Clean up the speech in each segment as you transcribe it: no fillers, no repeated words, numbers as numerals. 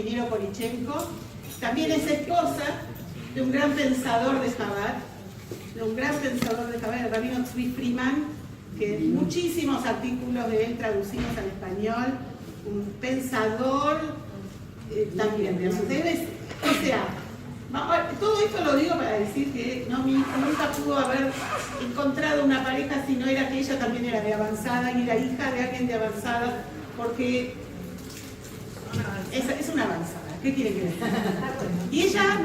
ingeniero Porichenko. También es esposa de un gran pensador de Chabad, el rabino Tzvi Freeman, que muchísimos artículos de él traducimos al español, un pensador también, digamos. O sea, todo esto lo digo para decir que nunca pudo haber encontrado una pareja si no era que ella también era de avanzada y era hija de alguien de avanzada, porque es una avanzada. ¿Qué quiere que decir? Y ella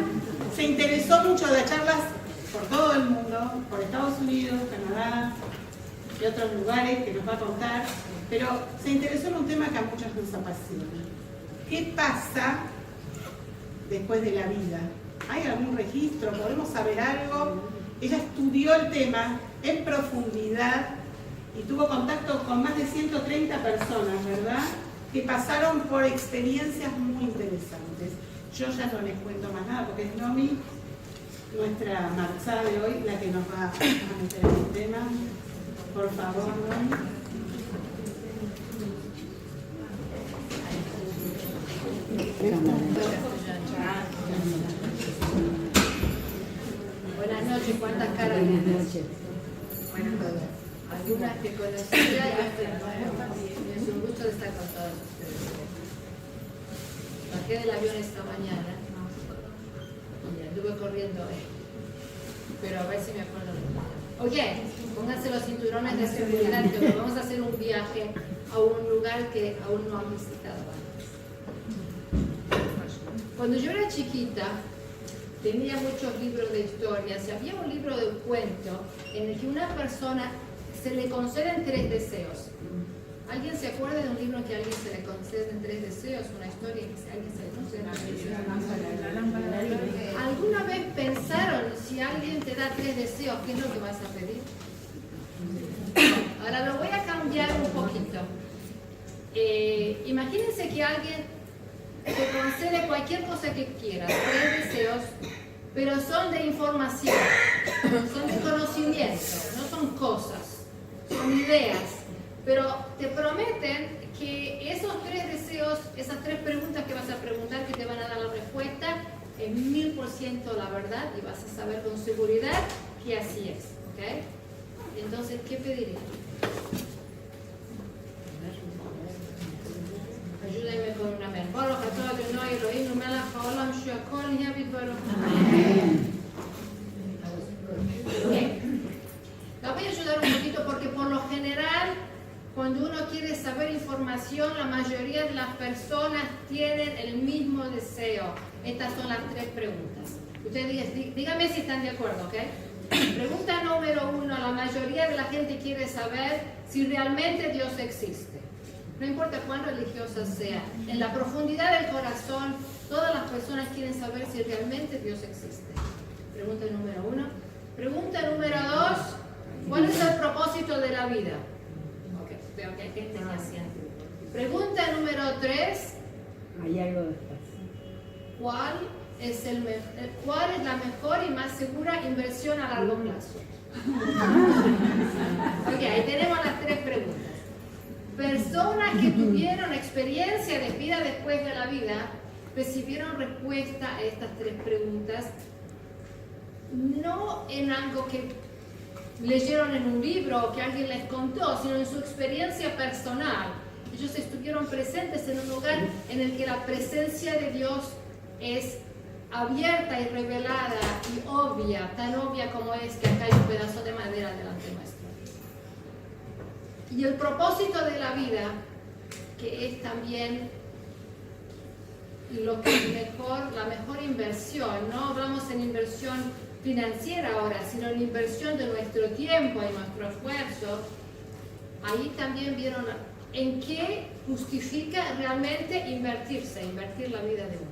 se interesó mucho de charlas por todo el mundo, por Estados Unidos, Canadá y otros lugares que nos va a contar, pero se interesó en un tema que a muchos nos apasiona. ¿Qué pasa después de la vida? ¿Hay algún registro? ¿Podemos saber algo? Ella estudió el tema en profundidad y tuvo contacto con más de 130 personas, ¿verdad?, que pasaron por experiencias muy interesantes. Yo ya no les cuento más nada porque es Nomi, nuestra marchada de hoy, la que nos va a meter en el tema. Por favor, Nomi. Buenas noches, ¿cuántas caras? Buenas noches. Buenas noches. Algunas que conocía y es un gusto de estar con todos ustedes. Bajé del avión esta mañana y anduve corriendo hoy, pero a ver si me acuerdo de nada. Oye, pónganse los cinturones de seguridad que vamos a hacer un viaje a un lugar que aún no han visitado antes. Cuando yo era chiquita, tenía muchos libros de historias y había un libro de cuento en el que una persona se le conceden 3 deseos. ¿Alguien se acuerda de un libro que a alguien se le conceden 3 deseos? Una historia que a alguien se le conceden 3 deseos. ¿Alguna vez pensaron si alguien te da 3 deseos, qué es lo que vas a pedir? Ahora lo voy a cambiar un poquito. Imagínense que alguien te concede cualquier cosa que quieras, 3 deseos, pero son de información, son de conocimiento, no son cosas, son ideas, pero te prometen que esos 3 deseos, esas 3 preguntas que vas a preguntar, que te van a dar la respuesta, es 1000% la verdad y vas a saber con seguridad que así es, ¿ok? Entonces, ¿qué pedirías? Ayúdenme con una amén. La voy a ayudar un poquito porque por lo general, cuando uno quiere saber información, la mayoría de las personas tienen el mismo deseo. Estas son las 3 preguntas. Ustedes díganme si están de acuerdo, ¿ok? Pregunta número 1. La mayoría de la gente quiere saber si realmente Dios existe. No importa cuán religiosa sea, en la profundidad del corazón, todas las personas quieren saber si realmente Dios existe. Pregunta número 1. Pregunta número 2. ¿Cuál es el propósito de la vida? Ok, veo que hay gente que haciendo. Pregunta número 3. Hay algo después. ¿Cuál es la mejor y más segura inversión a largo plazo? Ok, ahí tenemos las 3 preguntas. Personas que tuvieron experiencia de vida después de la vida recibieron respuesta a estas 3 preguntas, no en algo que leyeron en un libro o que alguien les contó, sino en su experiencia personal. Ellos estuvieron presentes en un lugar en el que la presencia de Dios es abierta y revelada y obvia, tan obvia como es que acá hay un pedazo de madera delante nuestro. Y el propósito de la vida, que es también lo que es la mejor inversión, no hablamos en inversión financiera ahora, sino en inversión de nuestro tiempo y nuestro esfuerzo. Ahí también vieron en qué justifica realmente invertir la vida de uno.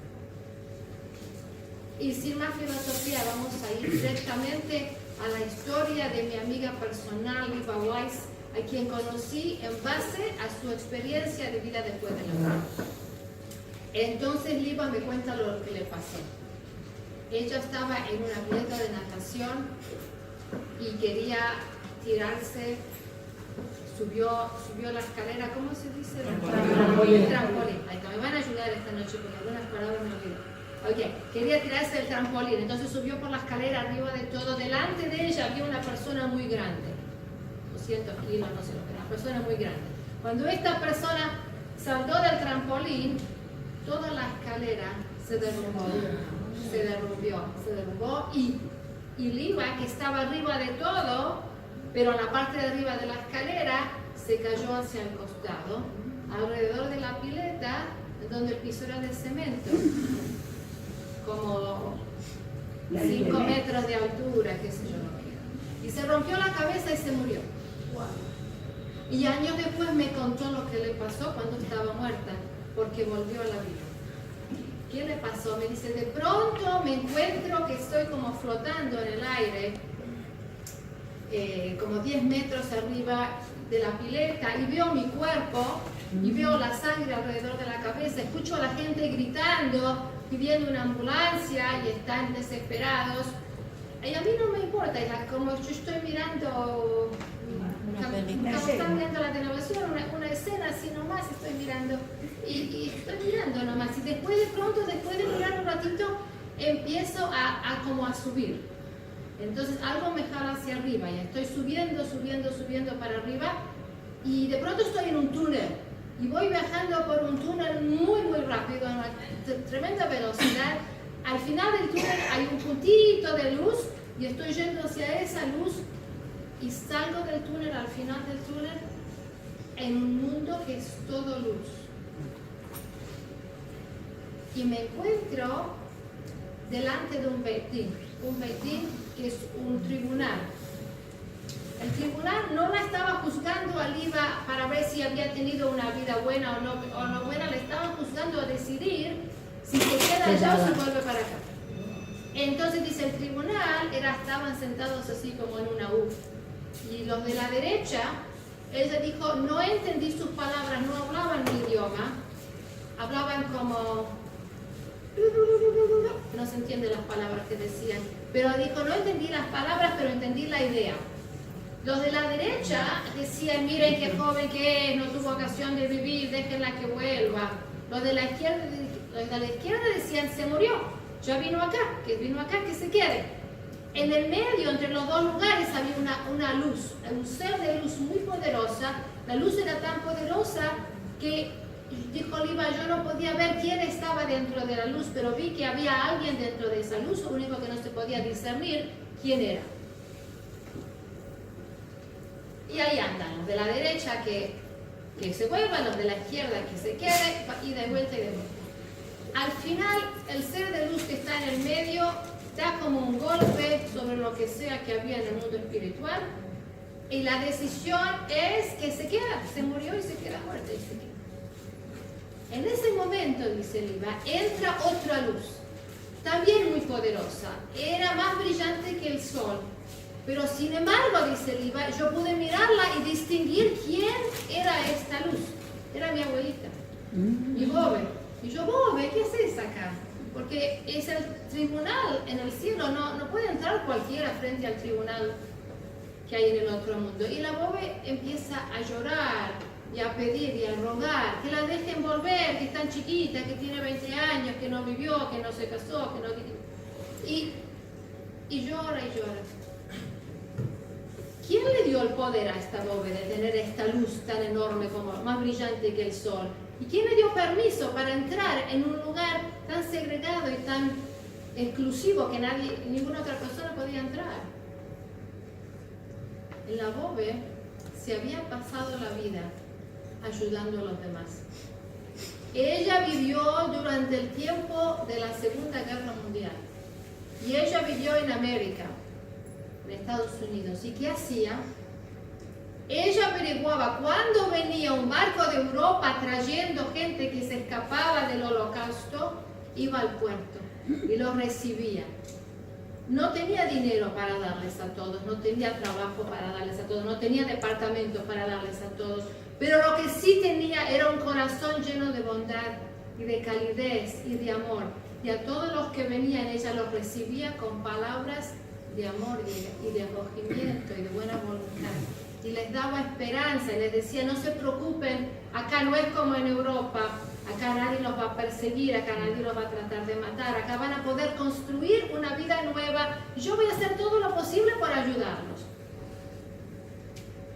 Y sin más filosofía, vamos a ir directamente a la historia de mi amiga personal, Liba Weiss, a quien conocí en base a su experiencia de vida después de la vida. Entonces Liba me cuenta lo que le pasó. Ella estaba en una pileta de natación y quería tirarse, subió la escalera, ¿cómo se dice? Trampolín. Ahí está, me van a ayudar esta noche con algunas palabras Ok, quería tirarse del trampolín, entonces subió por la escalera arriba de todo. Delante de ella había una persona muy grande, 200 kilos, no sé lo que era, una persona muy grande. Cuando esta persona saltó del trampolín, toda la escalera se derrumbó y Liva, que estaba arriba de todo, pero en la parte de arriba de la escalera, se cayó hacia el costado, alrededor de la pileta, donde el piso era de cemento, como 5 metros de altura, qué sé yo lo que era. Y se rompió la cabeza y se murió. Y años después me contó lo que le pasó cuando estaba muerta, porque volvió a la vida. ¿Qué le pasó? Me dice, de pronto me encuentro que estoy como flotando en el aire, como 10 metros arriba de la pileta, y veo mi cuerpo, y veo la sangre alrededor de la cabeza, escucho a la gente gritando, pidiendo una ambulancia, y están desesperados. Y a mí no me importa, como yo estoy mirando, como están viendo la televisión, una escena así nomás, estoy mirando, y estoy mirando nomás, y después de mirar un ratito, empiezo como a subir. Entonces algo me jala hacia arriba, y estoy subiendo para arriba, y de pronto estoy en un túnel, y voy viajando por un túnel muy rápido, a una tremenda velocidad. Al final del túnel hay un puntito de luz, y estoy yendo hacia esa luz, y salgo del túnel, al final del túnel, en un mundo que es todo luz. Y me encuentro delante de un Beit Din que es un tribunal. El tribunal no la estaba juzgando a Liva para ver si había tenido una vida buena o no buena, le estaban juzgando a decidir si se queda allá o se vuelve para acá. Entonces dice el tribunal, estaban sentados así como en una U. Y los de la derecha, ella dijo, no entendí sus palabras, no hablaban mi idioma, hablaban como... no se entienden las palabras que decían, pero dijo, no entendí las palabras, pero entendí la idea. Los de la derecha decían, miren qué joven que es, no tuvo ocasión de vivir, déjenla que vuelva. Los de la izquierda decían, se murió, ya vino acá, que se quede. En el medio, entre los dos lugares, había una luz, un ser de luz muy poderosa. La luz era tan poderosa que, dijo Liva, yo no podía ver quién estaba dentro de la luz, pero vi que había alguien dentro de esa luz, lo único que no se podía discernir quién era. Y ahí andan, los de la derecha que se vuelvan, los de la izquierda que se quede, y de vuelta y de vuelta. Al final, el ser de luz que está en el medio da como un golpe sobre lo que sea que había en el mundo espiritual, y la decisión es que se queda, se murió y se queda muerta y se queda. En ese momento, dice Liva, entra otra luz, también muy poderosa, era más brillante que el sol, pero sin embargo, dice Liva, yo pude mirarla y distinguir quién era esta luz. Era mi abuelita, mi Bobe. Y yo, Bobe, ¿qué haces acá? Porque es el tribunal en el cielo, no puede entrar cualquiera frente al tribunal que hay en el otro mundo. Y la Bobe empieza a llorar y a pedir y a rogar que la dejen volver, que es tan chiquita, que tiene 20 años, que no vivió, que no se casó, que no... Y llora y llora. ¿Quién le dio el poder a esta Bobe de tener esta luz tan enorme, como más brillante que el sol? ¿Y quién le dio permiso para entrar en un lugar tan segregado y tan exclusivo que ninguna otra persona podía entrar? La Bobe se había pasado la vida ayudando a los demás. Ella vivió durante el tiempo de la Segunda Guerra Mundial, y ella vivió en América, en Estados Unidos. ¿Y qué hacía? Ella averiguaba cuando venía un barco de Europa trayendo gente que se escapaba del Holocausto, iba al puerto y los recibía. No tenía dinero para darles a todos, no tenía trabajo para darles a todos, no tenía departamento para darles a todos, pero lo que sí tenía era un corazón lleno de bondad y de calidez y de amor. Y a todos los que venían, ella los recibía con palabras de amor y de acogimiento y de buena voluntad. Y les daba esperanza y les decía, no se preocupen, acá no es como en Europa, acá nadie nadie los va a perseguir, acá nadie los va a tratar de matar, acá van a poder construir una vida nueva y yo voy a hacer todo lo posible por ayudarlos.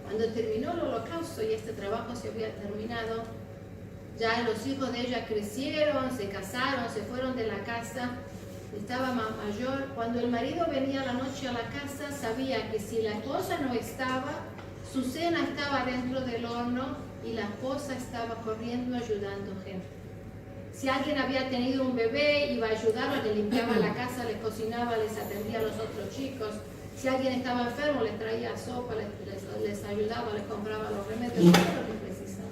Cuando terminó el holocausto y este trabajo se había terminado, ya los hijos de ella crecieron, se casaron, se fueron de la casa, estaba más mayor. Cuando el marido venía a la noche a la casa, sabía que si la esposa no estaba, su cena estaba dentro del horno y la esposa estaba corriendo ayudando gente. Si alguien había tenido un bebé, iba a ayudarlo, le limpiaba la casa, les cocinaba, les atendía a los otros chicos. Si alguien estaba enfermo, les traía sopa, les ayudaba, les compraba los remedios, todo lo que precisaba.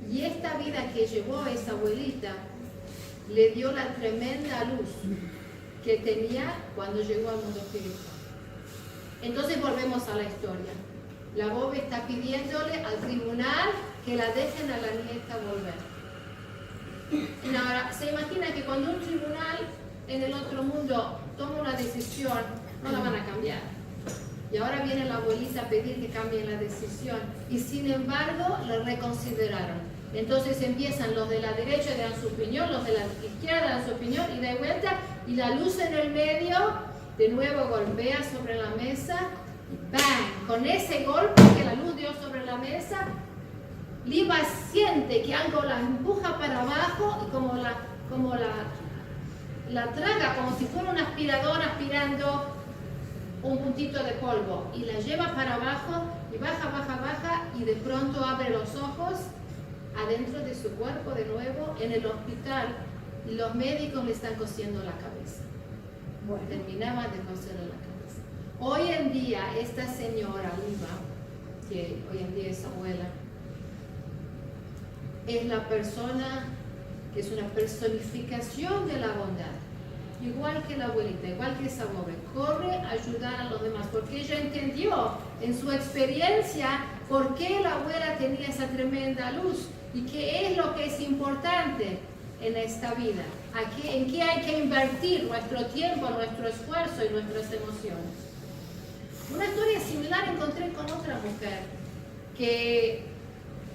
Y esta vida que llevó esa abuelita le dio la tremenda luz que tenía cuando llegó al mundo espiritual. Entonces volvemos a la historia. La Bob está pidiéndole al tribunal que la dejen a la nieta volver. Y ahora, se imagina que cuando un tribunal en el otro mundo toma una decisión, no la van a cambiar. Y ahora viene la abuelita a pedir que cambien la decisión. Y sin embargo, lo reconsideraron. Entonces empiezan los de la derecha dan su opinión, los de la izquierda dan su opinión y de vuelta. Y la luz en el medio, de nuevo golpea sobre la mesa. Y ¡bang! Con ese golpe que la luz dio sobre la mesa, Liba siente que algo la empuja para abajo y como la traga, como si fuera un aspirador aspirando un puntito de polvo. Y la lleva para abajo y baja, baja, baja y de pronto abre los ojos adentro de su cuerpo de nuevo en el hospital y los médicos le están cosiendo la cabeza. Bueno, terminaban de coserle la cabeza. Hoy en día esta señora Liba, que hoy en día es abuela, es la persona que es una personificación de la bondad. Igual que la abuelita, igual que esa pobre, corre a ayudar a los demás, porque ella entendió en su experiencia por qué la abuela tenía esa tremenda luz y qué es lo que es importante en esta vida, en qué hay que invertir nuestro tiempo, nuestro esfuerzo y nuestras emociones. Una historia similar encontré con otra mujer, que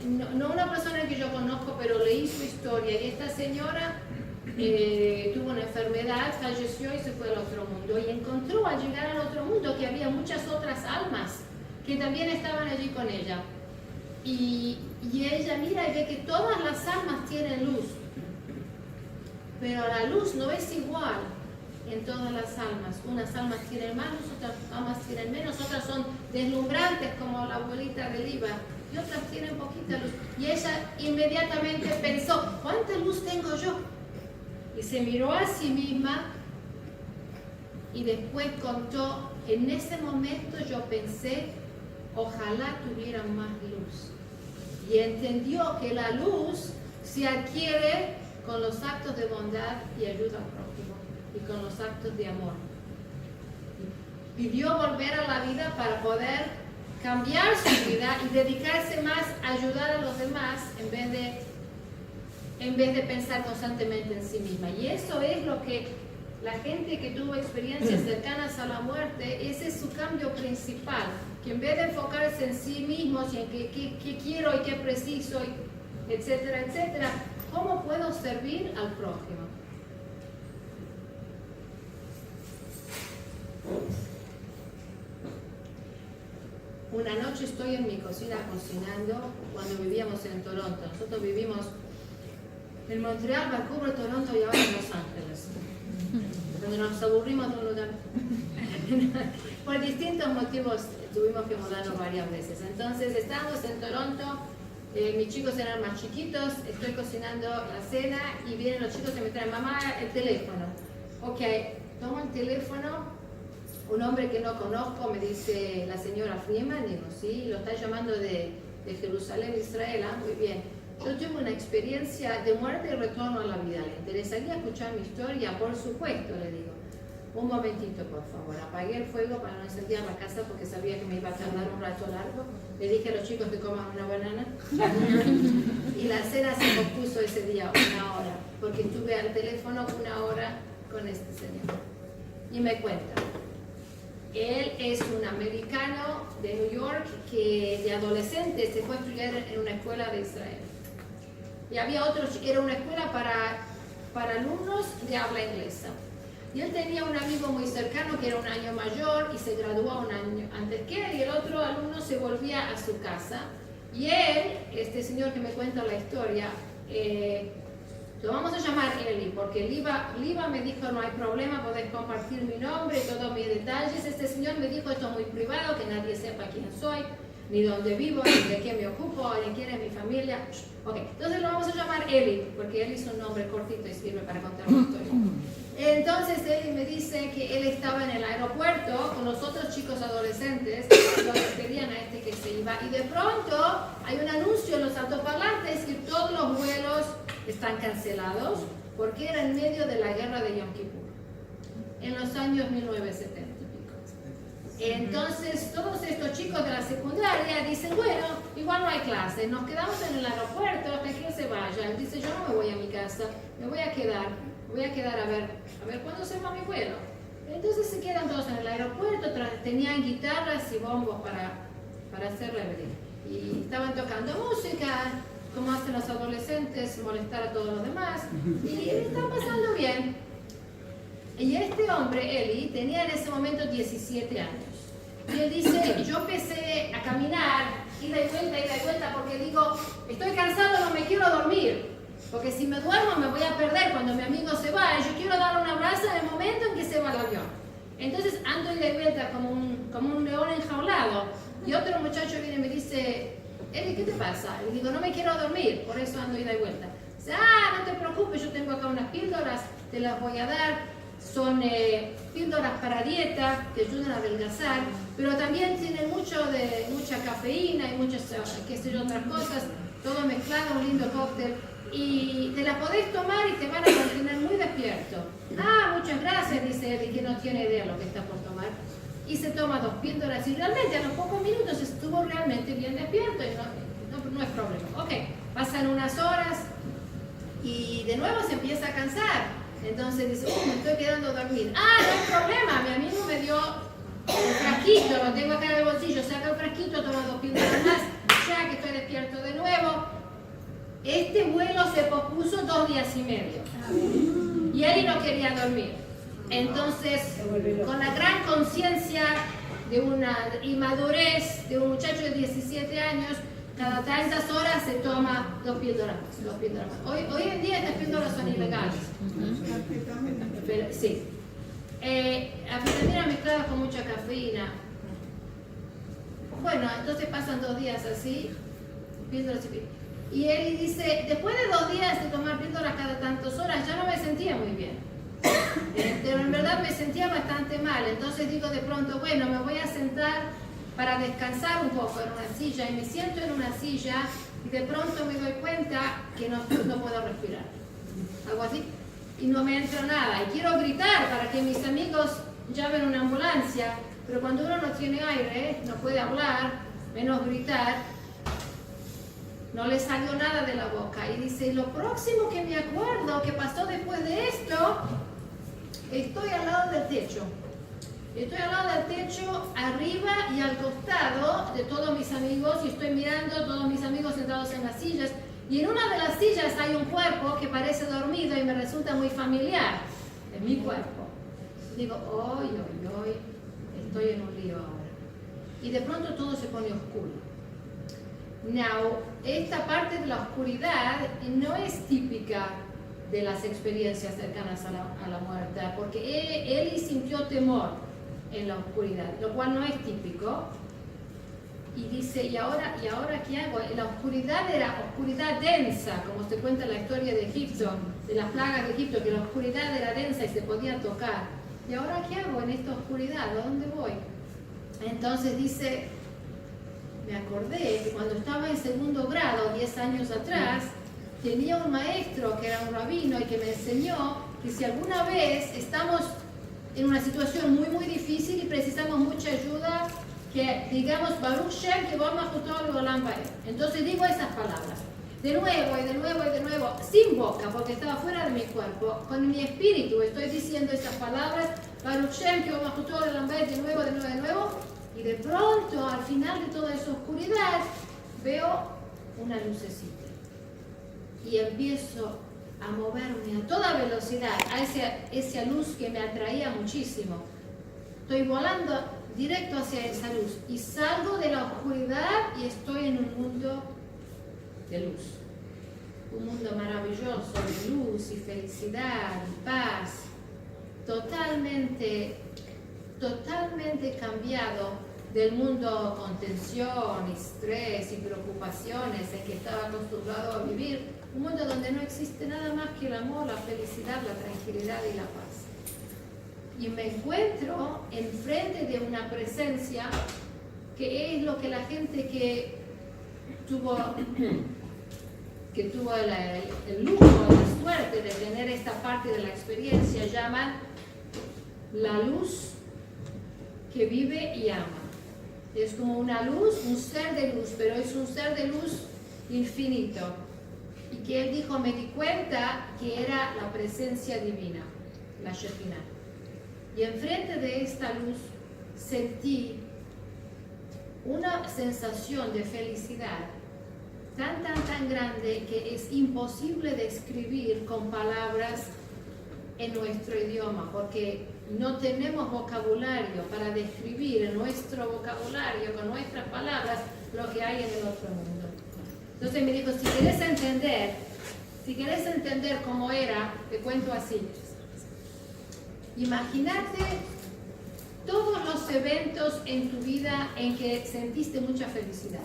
no una persona que yo conozco, pero leí su historia, y esta señora tuvo una enfermedad, falleció y se fue al otro mundo, y encontró al llegar al otro mundo que había muchas otras almas que también estaban allí con ella, y ella mira y ve que todas las almas tienen luz, pero la luz no es igual en todas las almas. Unas almas tienen más luz, otras almas tienen menos, otras son deslumbrantes como la abuelita de Liba y otras tienen poquita luz, y ella inmediatamente pensó, ¿cuánta luz tengo yo? Y se miró a sí misma y después contó, en ese momento yo pensé, ojalá tuviera más luz. Y entendió que la luz se adquiere con los actos de bondad y ayuda al prójimo y con los actos de amor. Y pidió volver a la vida para poder cambiar su vida y dedicarse más a ayudar a los demás en vez de pensar constantemente en sí misma. Y eso es lo que la gente que tuvo experiencias cercanas a la muerte, ese es su cambio principal, que en vez de enfocarse en sí mismos y en qué quiero y qué preciso, etcétera, etcétera, ¿cómo puedo servir al prójimo? Una noche estoy en mi cocina cocinando cuando vivíamos en Toronto. Nosotros vivimos en Montreal, Vancouver, Toronto y ahora en Los Ángeles. Cuando nos aburrimos de un lugar. Por distintos motivos tuvimos que mudarnos varias veces. Entonces estábamos en Toronto, mis chicos eran más chiquitos, estoy cocinando la cena y vienen los chicos y me traen, mamá, el teléfono. Ok, tomo el teléfono. Un hombre que no conozco me dice, la señora Freeman, digo, sí, lo está llamando de Jerusalén, Israel, muy bien. Yo tuve una experiencia de muerte y retorno a la vida. ¿Le interesaría escuchar mi historia? Por supuesto, le digo. Un momentito, por favor. Apagué el fuego para no encender la casa porque sabía que me iba a tardar un rato largo. Le dije a los chicos que coman una banana. Y la cena se compuso ese día 1 hora, porque estuve al teléfono 1 hora con este señor. Y me cuenta. Él es un americano de New York que de adolescente se fue a estudiar en una escuela de Israel. y había otros, era una escuela para alumnos de habla inglesa. Y él tenía un amigo muy cercano que era un año mayor y se graduó un año antes que él, y el otro alumno se volvía a su casa. Y él, este señor que me cuenta la historia, lo vamos a llamar Eli, porque Liva me dijo no hay problema, podés compartir mi nombre y todos mis detalles. Este señor me dijo esto es muy privado, que nadie sepa quién soy, ni dónde vivo, ni de qué me ocupo, ni quién es mi familia. Ok, entonces lo vamos a llamar Eli, porque Eli es un nombre cortito y sirve para contar una historia. Entonces Eli me dice que él estaba en el aeropuerto con los otros chicos adolescentes, los que pedían a este que se iba, y de pronto hay un anuncio en los altoparlantes que todos los vuelos están cancelados porque era en medio de la guerra de Yom Kippur, en los años 1970 y pico. Entonces todos estos chicos de la secundaria dicen, bueno, igual no hay clases, nos quedamos en el aeropuerto hasta que él se vaya. Él dice, yo no me voy a mi casa, me voy a quedar a ver cuándo se va mi vuelo. Entonces se quedan todos en el aeropuerto, tenían guitarras y bombos para hacer reverie. Y estaban tocando música, como hacen los adolescentes, molestar a todos los demás, y están pasando bien. Y este hombre, Eli, tenía en ese momento 17 años. Y él dice, yo empecé a caminar, ida y vuelta, porque digo, estoy cansado, no me quiero dormir. Porque si me duermo me voy a perder cuando mi amigo se va. Yo quiero darle un abrazo en el momento en que se va el avión. Entonces ando ida y vuelta como un león enjaulado. Y otro muchacho viene y me dice, Eli, ¿qué te pasa? Le digo, no me quiero dormir, por eso ando ida y vuelta. Dice, no te preocupes, yo tengo acá unas píldoras, te las voy a dar. Son píldoras para dieta, que ayudan a adelgazar, pero también tienen mucha cafeína y muchas, qué sé yo, otras cosas, todo mezclado, un lindo cóctel. Y te las podés tomar y te van a mantener muy despierto. Muchas gracias, dice él, y que no tiene idea lo que está por tomar. Y se toma 2 píldoras y realmente a los pocos minutos estuvo realmente bien despierto y no es problema. Ok, pasan unas horas y de nuevo se empieza a cansar. Entonces dice, me estoy quedando dormido. No hay problema, mi amigo me dio un frasquito, lo tengo acá en el bolsillo, saca el frasquito, toma 2 píldoras más, ya que estoy despierto de nuevo. Este vuelo se pospuso 2 días y medio y él no quería dormir. Entonces, con la gran conciencia de una inmadurez de un muchacho de 17 años, cada tantas horas se toma 2 píldoras más. Hoy en día estas píldoras son ilegales. Pero, sí. Anfetamina mezclada con mucha cafeína. Bueno, entonces pasan 2 días así, píldoras y píldoras. Y él dice, después de 2 días de tomar píldoras cada tantas horas, ya no me sentía muy bien. Pero en verdad me sentía bastante mal. Entonces digo de pronto, bueno, me voy a sentar para descansar un poco en una silla. Y me siento en una silla y de pronto me doy cuenta que no puedo respirar. Algo así. Y no me entra nada. Y quiero gritar para que mis amigos llamen una ambulancia. Pero cuando uno no tiene aire, no puede hablar, menos gritar. No le salió nada de la boca. Y dice, lo próximo que me acuerdo que pasó después de esto, estoy al lado del techo. Estoy al lado del techo, arriba y al costado de todos mis amigos, y estoy mirando a todos mis amigos sentados en las sillas. Y en una de las sillas hay un cuerpo que parece dormido y me resulta muy familiar. Es mi cuerpo. Digo, hoy, estoy en un lío ahora. Y de pronto todo se pone oscuro. Now, esta parte de la oscuridad no es típica de las experiencias cercanas a la muerte, porque él sintió temor en la oscuridad, lo cual no es típico. Y dice, ¿y ahora qué hago? La oscuridad era oscuridad densa, como se cuenta en la historia de Egipto, de las plagas de Egipto, que la oscuridad era densa y se podía tocar. ¿Y ahora qué hago en esta oscuridad? ¿A dónde voy? Entonces dice, me acordé que cuando estaba en segundo grado, 10 años atrás, tenía un maestro que era un rabino y que me enseñó que si alguna vez estamos en una situación muy difícil y precisamos mucha ayuda, que digamos Baruch Shem que vamos a ajustar el Olam Bae. Entonces digo esas palabras de nuevo y de nuevo, sin boca, porque estaba fuera de mi cuerpo, con mi espíritu estoy diciendo esas palabras, Baruch Shem que vamos a ajustar el Olam Bae, de nuevo, y de pronto al final de toda esa oscuridad veo una lucecita. y empiezo a moverme a toda velocidad, a esa luz que me atraía muchísimo. Estoy volando directo hacia esa luz y salgo de la oscuridad y estoy en un mundo de luz. Un mundo maravilloso de luz y felicidad y paz. Totalmente cambiado del mundo con tensión, estrés y preocupaciones en que estaba acostumbrado a vivir. Un mundo donde no existe nada más que el amor, la felicidad, la tranquilidad y la paz. Y me encuentro enfrente de una presencia que es lo que la gente que tuvo el lujo, la suerte de tener esta parte de la experiencia llaman la luz que vive y ama. Es como una luz, un ser de luz, pero es un ser de luz infinito. Y que él dijo, me di cuenta que era la presencia divina, la Shekhinah. Y enfrente de esta luz sentí una sensación de felicidad tan grande que es imposible describir con palabras en nuestro idioma, porque no tenemos vocabulario para describir en nuestro vocabulario, con nuestras palabras, lo que hay en el otro mundo. Entonces me dijo, si quieres entender cómo era, te cuento así. Imagínate todos los eventos en tu vida en que sentiste mucha felicidad.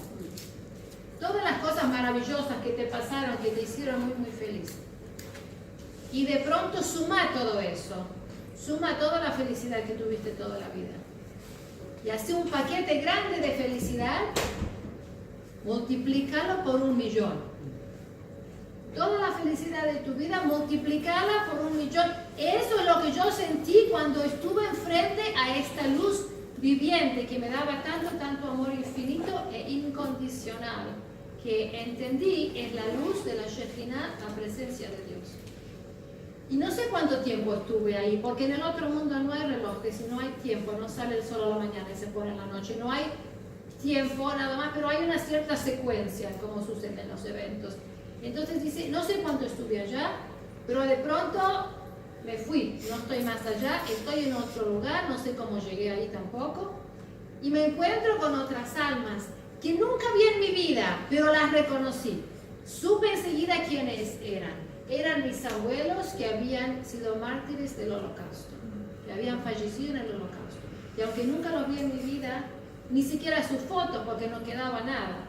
Todas las cosas maravillosas que te pasaron, que te hicieron muy feliz. Y de pronto suma todo eso. Suma toda la felicidad que tuviste toda la vida. Y hace un paquete grande de felicidad, multiplícalo por 1.000.000. Toda la felicidad de tu vida, multiplicala por 1.000.000. Eso es lo que yo sentí cuando estuve enfrente a esta luz viviente que me daba tanto amor infinito e incondicional, que entendí es la luz de la Shekhinah, la presencia de Dios. Y no sé cuánto tiempo estuve ahí, porque en el otro mundo no hay relojes, no hay tiempo, no sale el sol a la mañana y se pone en la noche, no hay tiempo nada más, pero hay una cierta secuencia en cómo suceden los eventos. Entonces dice, no sé cuánto estuve allá, pero de pronto me fui, no estoy más allá, estoy en otro lugar, no sé cómo llegué ahí tampoco, y me encuentro con otras almas que nunca vi en mi vida, pero las reconocí. Supe enseguida quiénes eran. Eran mis abuelos que habían sido mártires del Holocausto, que habían fallecido en el Holocausto. Y aunque nunca los vi en mi vida, ni siquiera su foto, porque no quedaba nada,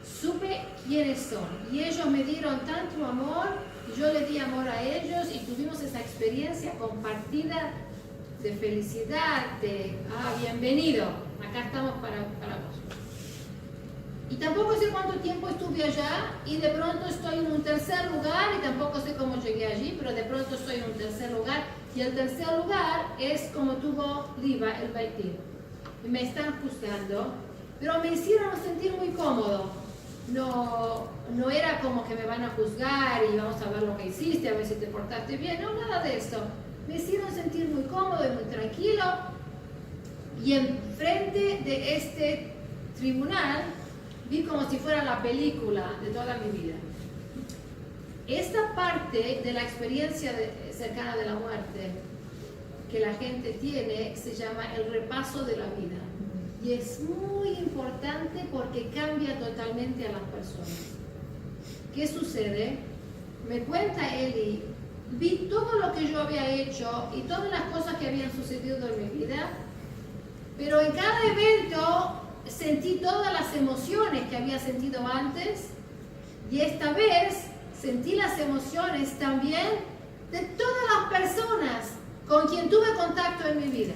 supe quiénes son. Y ellos me dieron tanto amor, y yo le di amor a ellos, y tuvimos esa experiencia compartida de felicidad, de, bienvenido, acá estamos para vos. Y tampoco sé cuánto tiempo estuve allá, y de pronto estoy en un tercer lugar, y tampoco sé cómo llegué allí, pero de pronto estoy en un tercer lugar, y el tercer lugar es como tuvo Liva, el Baitín. Y me están juzgando, pero me hicieron sentir muy cómodo. No era como que me van a juzgar y vamos a ver lo que hiciste, a ver si te portaste bien, no, nada de eso. Me hicieron sentir muy cómodo y muy tranquilo, y enfrente de este tribunal vi como si fuera la película de toda mi vida. Esta parte de la experiencia cercana de la muerte que la gente tiene se llama el repaso de la vida. Y es muy importante porque cambia totalmente a las personas. ¿Qué sucede? Me cuenta Eli, vi todo lo que yo había hecho y todas las cosas que habían sucedido en mi vida, pero en cada evento sentí todas las emociones que había sentido antes, y esta vez sentí las emociones también de todas las personas con quien tuve contacto en mi vida.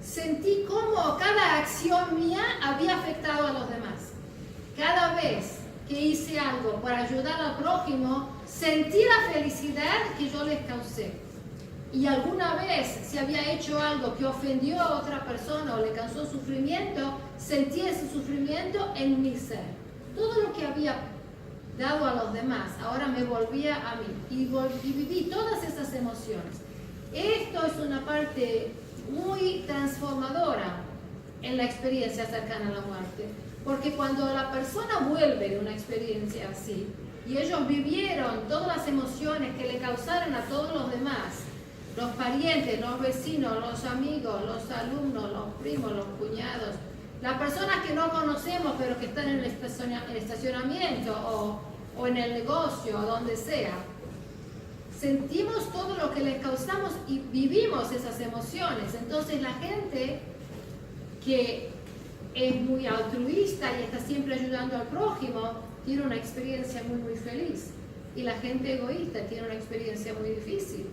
Sentí cómo cada acción mía había afectado a los demás. Cada vez que hice algo para ayudar al prójimo, sentí la felicidad que yo les causé. Y alguna vez, si había hecho algo que ofendió a otra persona o le causó sufrimiento, sentí ese sufrimiento en mi ser. Todo lo que había dado a los demás, ahora me volvía a mí. Y viví todas esas emociones. Esto es una parte muy transformadora en la experiencia cercana a la muerte. Porque cuando la persona vuelve de una experiencia así, y ellos vivieron todas las emociones que le causaron a todos los demás, los parientes, los vecinos, los amigos, los alumnos, los primos, los cuñados, las personas que no conocemos pero que están en el estacionamiento o en el negocio o donde sea, sentimos todo lo que les causamos y vivimos esas emociones. Entonces la gente que es muy altruista y está siempre ayudando al prójimo tiene una experiencia muy feliz, y la gente egoísta tiene una experiencia muy difícil,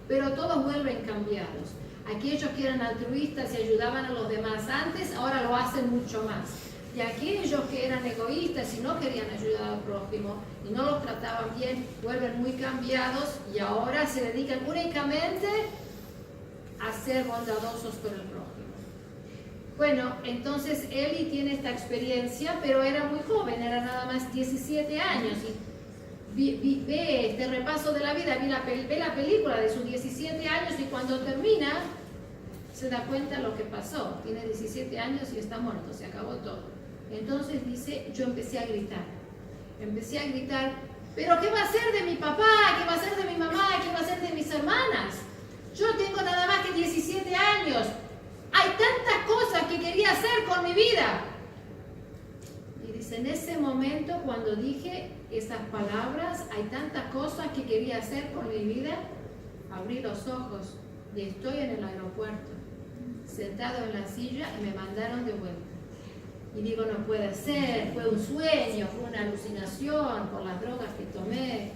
pero todos vuelven cambiados. Aquellos que eran altruistas y ayudaban a los demás antes, ahora lo hacen mucho más. Y aquellos que eran egoístas y no querían ayudar al prójimo y no los trataban bien, vuelven muy cambiados y ahora se dedican únicamente a ser bondadosos con el prójimo. Bueno, entonces Eli tiene esta experiencia, pero era muy joven, era nada más 17 años. Y ve este repaso de la vida, ve la película de sus 17 años y cuando termina se da cuenta de lo que pasó. Tiene 17 años y está muerto, se acabó todo. Entonces dice, yo empecé a gritar, pero ¿qué va a ser de mi papá? ¿Qué va a ser de mi mamá? ¿Qué va a ser de mis hermanas? Yo tengo nada más que 17 años. Hay tantas cosas que quería hacer con mi vida. Y dice, en ese momento cuando dije esas palabras, hay tantas cosas que quería hacer con mi vida, abrí los ojos y estoy en el aeropuerto, sentado en la silla y me mandaron de vuelta. Y digo, no puede ser, fue un sueño, fue una alucinación por las drogas que tomé,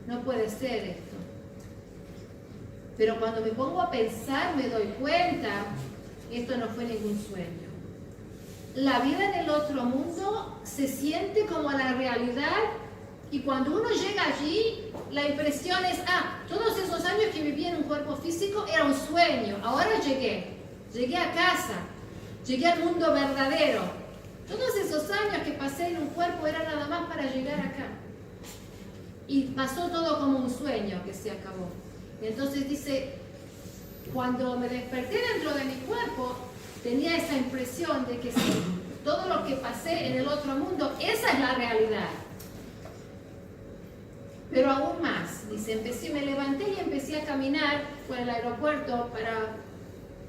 no puede ser esto. Pero cuando me pongo a pensar me doy cuenta, esto no fue ningún sueño. La vida en el otro mundo se siente como la realidad y cuando uno llega allí, la impresión es, todos esos años que viví en un cuerpo físico era un sueño, ahora llegué a casa, llegué al mundo verdadero. Todos esos años que pasé en un cuerpo era nada más para llegar acá. Y pasó todo como un sueño que se acabó. Y entonces dice, cuando me desperté dentro de mi cuerpo, tenía esa impresión de que sí, todo lo que pasé en el otro mundo, esa es la realidad. Pero aún más, dice, me levanté y empecé a caminar por el aeropuerto para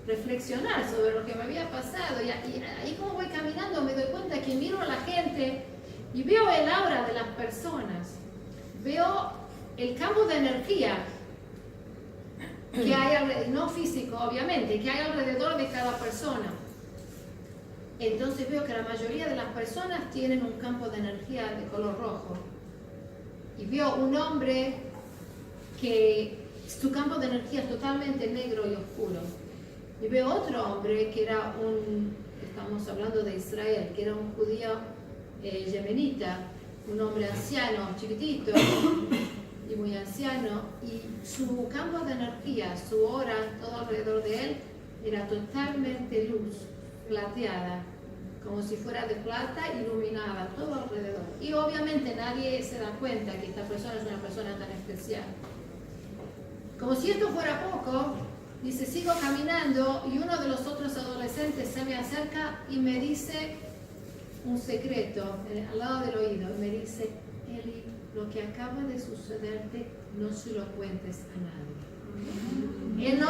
reflexionar sobre lo que me había pasado. Y ahí como voy caminando me doy cuenta que miro a la gente y veo el aura de las personas. Veo el campo de energía que hay alrededor, no físico obviamente, que hay alrededor de cada persona. Entonces veo que la mayoría de las personas tienen un campo de energía de color rojo. Y veo un hombre que su campo de energía es totalmente negro y oscuro. Y veo otro hombre que era estamos hablando de Israel, que era un judío yemenita, un hombre anciano, chiquitito y muy anciano, y su campo de energía, su aura, todo alrededor de él, era totalmente luz, plateada, como si fuera de plata, iluminada, todo alrededor. Y obviamente nadie se da cuenta que esta persona es una persona tan especial. Como si esto fuera poco, dice, sigo caminando y uno de los otros adolescentes se me acerca y me dice un secreto al lado del oído, y me dice, Eli, lo que acaba de sucederte, no se lo cuentes a nadie.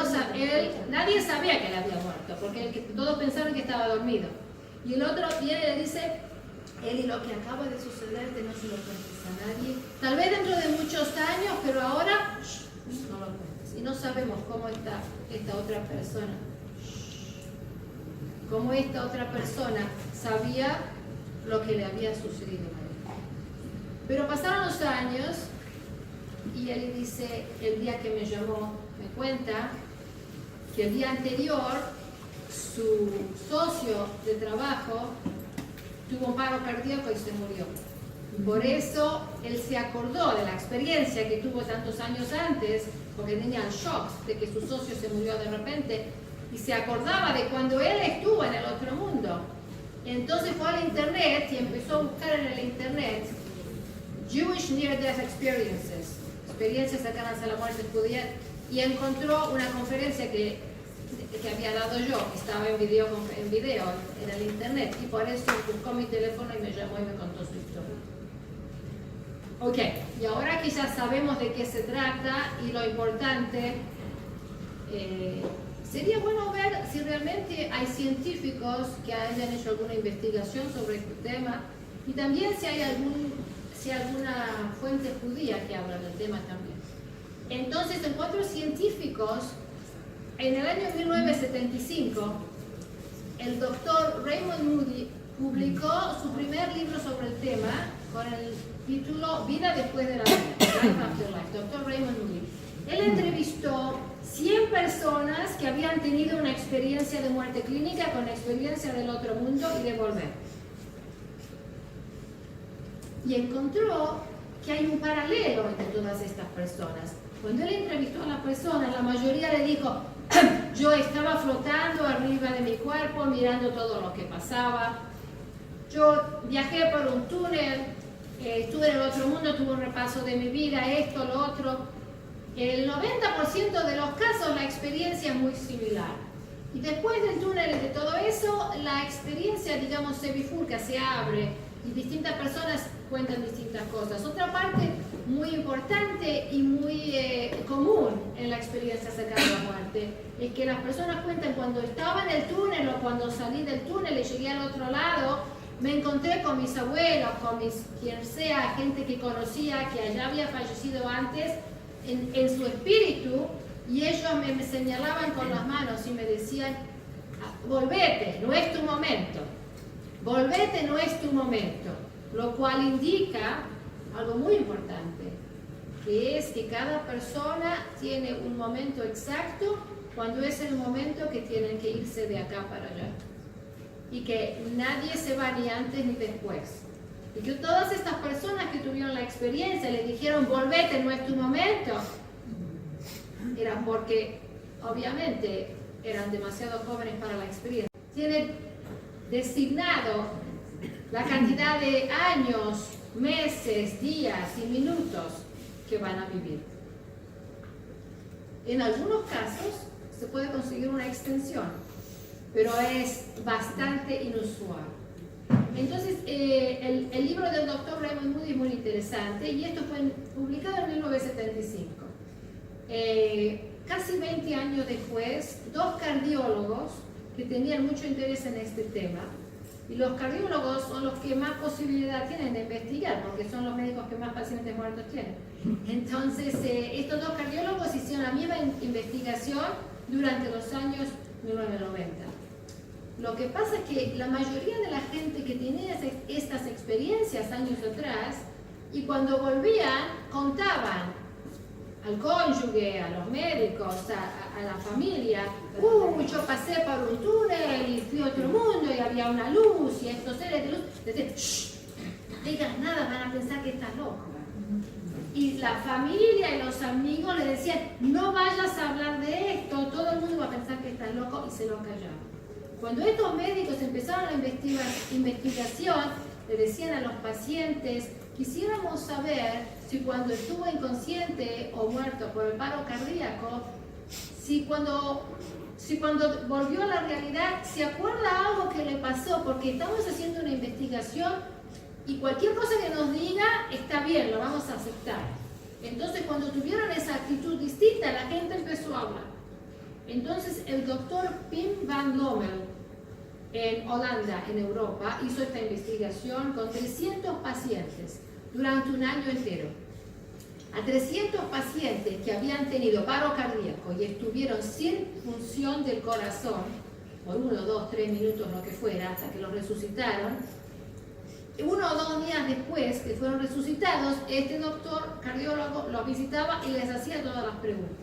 Nadie sabía que él había muerto, porque todos pensaron que estaba dormido. Y el otro viene y le dice, Eli, lo que acaba de sucederte, no se lo cuentes a nadie. Tal vez dentro de muchos años, pero ahora, no lo cuentes. Y no sabemos cómo está esta otra persona. Cómo esta otra persona sabía lo que le había sucedido a él. Pero pasaron los años y él dice, el día que me llamó, me cuenta que el día anterior su socio de trabajo tuvo un paro cardíaco y se murió. Por eso él se acordó de la experiencia que tuvo tantos años antes, porque tenía el shock de que su socio se murió de repente, y se acordaba de cuando él estuvo en el otro mundo. Entonces fue al internet y empezó a buscar en el internet Jewish Near-Death Experiences, experiencias cercanas a la muerte judía, y encontró una conferencia que que había dado yo, estaba en video en el internet, y por eso buscó mi teléfono y me llamó y me contó su historia. Ok, y ahora que ya sabemos de qué se trata y lo importante, sería bueno ver si realmente hay científicos que hayan hecho alguna investigación sobre este tema, y también si hay alguna fuente judía que habla del tema también. Entonces encuentro científicos. En el año 1975, el doctor Raymond Moody publicó su primer libro sobre el tema con el título Vida después de la vida, Life After Life, doctor Raymond Moody. Él entrevistó 100 personas que habían tenido una experiencia de muerte clínica con experiencia del otro mundo y de volver. Y encontró que hay un paralelo entre todas estas personas. Cuando él entrevistó a las personas, la mayoría le dijo: yo estaba flotando arriba de mi cuerpo, mirando todo lo que pasaba. Yo viajé por un túnel, estuve en el otro mundo, tuve un repaso de mi vida, esto, lo otro. El 90% de los casos la experiencia es muy similar. Y después del túnel y de todo eso, la experiencia, digamos, se bifurca, se abre, y distintas personas cuentan distintas cosas. Otra parte muy importante y muy común en la experiencia cercana a la muerte es que las personas cuentan: cuando estaba en el túnel o cuando salí del túnel y llegué al otro lado, me encontré con mis abuelos, con quien sea, gente que conocía, que allá había fallecido antes, en su espíritu, y ellos me señalaban con las manos y me decían: volvete, no es tu momento. Volvete, no es tu momento. Lo cual indica algo muy importante, que es que cada persona tiene un momento exacto cuando es el momento que tienen que irse de acá para allá. Y que nadie se va ni antes ni después. Y que todas estas personas que tuvieron la experiencia le dijeron: volvete, no es tu momento, eran porque obviamente eran demasiado jóvenes para la experiencia. Tienen designado la cantidad de años, meses, días y minutos que van a vivir. En algunos casos se puede conseguir una extensión, pero es bastante inusual. Entonces, el libro del doctor Raymond Moody es muy interesante, y esto fue publicado en 1975. Casi 20 años después, dos cardiólogos que tenían mucho interés en este tema, y los cardiólogos son los que más posibilidad tienen de investigar, porque son los médicos que más pacientes muertos tienen. Entonces, estos dos cardiólogos hicieron la misma investigación durante los años 1990. Lo que pasa es que la mayoría de la gente que tenía estas experiencias años atrás, y cuando volvían, contaban al cónyuge, a los médicos, a la familia: yo pasé por un túnel y fui a otro mundo y había una luz y estos seres de luz. Decían: shh, no digas nada, van a pensar que estás loco. Y la familia y los amigos le decían: no vayas a hablar de esto, todo el mundo va a pensar que estás loco, y se lo callaban. Cuando estos médicos empezaron la investigación, le decían a los pacientes: quisiéramos saber si cuando estuvo inconsciente o muerto por el paro cardíaco, si cuando volvió a la realidad, se acuerda algo que le pasó, porque estamos haciendo una investigación y cualquier cosa que nos diga está bien, lo vamos a aceptar. Entonces, cuando tuvieron esa actitud distinta, la gente empezó a hablar. Entonces, el doctor Pim van Lommel, en Holanda, en Europa, hizo esta investigación con 300 pacientes durante un año entero. A 300 pacientes que habían tenido paro cardíaco y estuvieron sin función del corazón por 1, 2, 3 minutos, lo que fuera, hasta que los resucitaron. 1 o 2 días después que fueron resucitados, este doctor cardiólogo los visitaba y les hacía todas las preguntas.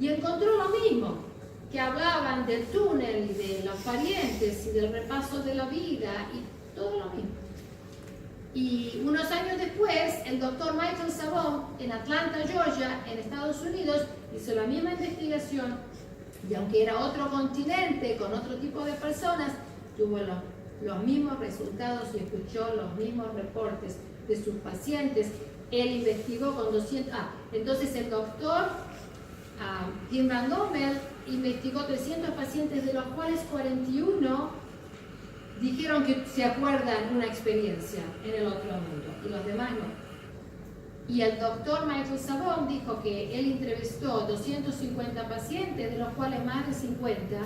Y encontró lo mismo, que hablaban del túnel y de los parientes y del repaso de la vida y todo lo mismo. Y unos años después, el doctor Michael Savon, en Atlanta, Georgia, en Estados Unidos, hizo la misma investigación, y aunque era otro continente, con otro tipo de personas, tuvo los mismos resultados y escuchó los mismos reportes de sus pacientes. Él investigó con 200... entonces el doctor Tim Van Gommel investigó 300 pacientes, de los cuales 41 dijeron que se acuerdan una experiencia en el otro mundo, y los demás no. Y el doctor Michael Sabon dijo que él entrevistó 250 pacientes, de los cuales más de 50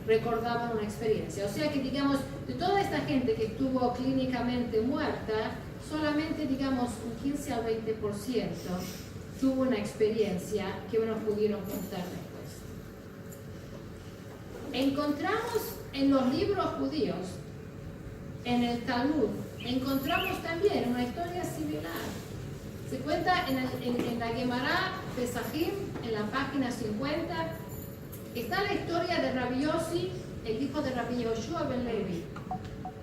recordaban una experiencia. O sea que, digamos, de toda esta gente que estuvo clínicamente muerta, solamente, digamos, un 15 al 20% tuvo una experiencia que nos pudieron contar después. Encontramos en los libros judíos, en el Talmud, encontramos también una historia similar. Se cuenta en la Gemara Pesachim, en la página 50, está la historia de Rabbi Yossi, el hijo de Rabbi Yoshua ben Levi.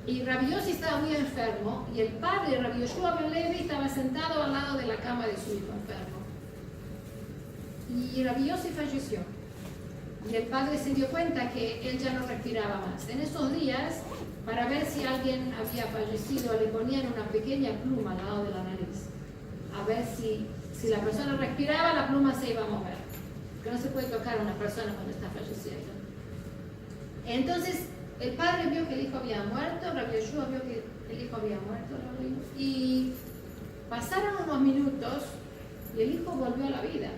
Y Rabbi Yossi estaba muy enfermo, y el padre de Rabbi Yoshua ben Levi estaba sentado al lado de la cama de su hijo enfermo. Y Rabbi Yossi falleció. Y el padre se dio cuenta que él ya no respiraba más. En esos días, para ver si alguien había fallecido, le ponían una pequeña pluma al lado de la nariz. A ver si la persona respiraba, la pluma se iba a mover. Que no se puede tocar a una persona cuando está falleciendo. Entonces, el padre vio que el hijo había muerto, Rabbi Yoshua vio que el hijo había muerto, y pasaron unos minutos y el hijo volvió a la vida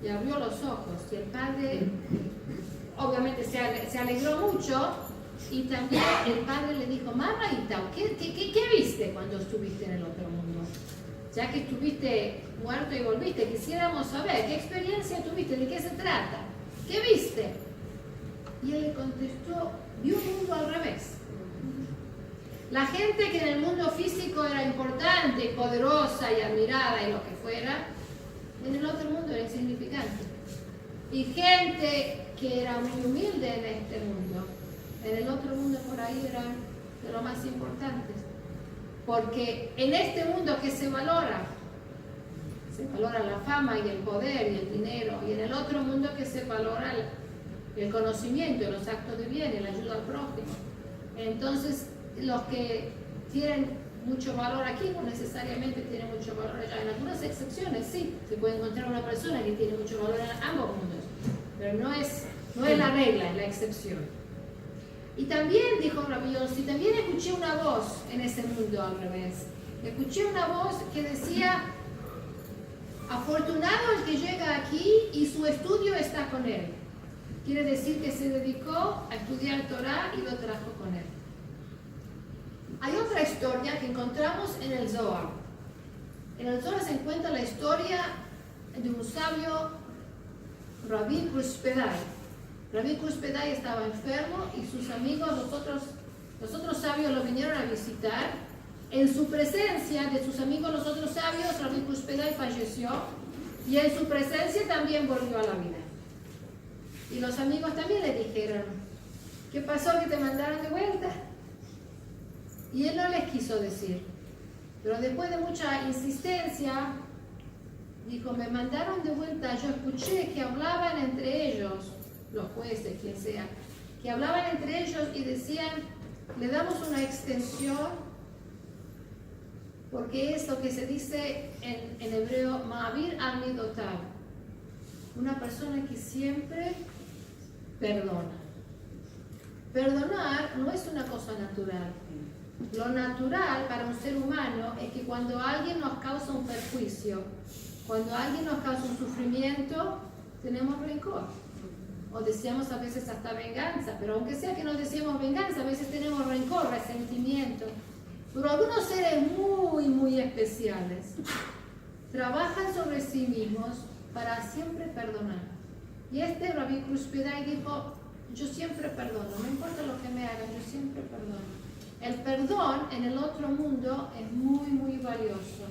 y abrió los ojos. Y el padre, obviamente, se alegró mucho, y también el padre le dijo: Mamá, ¿qué viste cuando estuviste en el otro mundo? Ya que estuviste muerto y volviste, quisiéramos saber qué experiencia tuviste, de qué se trata, qué viste. Y él le contestó: vi un mundo al revés. La gente que en el mundo físico era importante, poderosa y admirada y lo que fuera, en el otro mundo era insignificante. Y gente que era muy humilde en este mundo, en el otro mundo por ahí eran de lo más importantes. Porque en este mundo que se valora la fama y el poder y el dinero, y en el otro mundo que se valora el conocimiento, los actos de bien y la ayuda al prójimo. Entonces, los que tienen mucho valor aquí no necesariamente tienen mucho valor allá. En algunas excepciones sí, se puede encontrar una persona que tiene mucho valor en ambos mundos, pero no es la regla, es la excepción. Y también, dijo Rabbi Yossi, también escuché una voz en ese mundo al revés. Escuché una voz que decía: afortunado el que llega aquí y su estudio está con él. Quiere decir que se dedicó a estudiar Torah y lo trajo con él. Hay otra historia que encontramos en el Zohar. En el Zohar se encuentra la historia de un sabio, Rabbi Kruspedai. Rabbi Kruspedai estaba enfermo y sus amigos, los otros sabios, lo vinieron a visitar. En su presencia de sus amigos, los otros sabios, Rabbi Kruspedai falleció, y en su presencia también volvió a la vida. Y los amigos también le dijeron: ¿qué pasó que te mandaron de vuelta? Y él no les quiso decir. Pero después de mucha insistencia, dijo: me mandaron de vuelta, yo escuché que hablaban entre ellos, los jueces, quien sea, que hablaban entre ellos y decían: le damos una extensión, porque es lo que se dice en hebreo, Ma'avir al Midotav, una persona que siempre perdona. Perdonar no es una cosa natural. Lo natural para un ser humano es que cuando alguien nos causa un perjuicio, cuando alguien nos causa un sufrimiento, tenemos rencor. O deseamos a veces hasta venganza, pero aunque sea que no deseemos venganza, a veces tenemos rencor, resentimiento. Pero algunos seres muy, muy especiales trabajan sobre sí mismos para siempre perdonar. Y Rabbi Kruspedai dijo: yo siempre perdono, no importa lo que me hagan, yo siempre perdono. El perdón en el otro mundo es muy, muy valioso.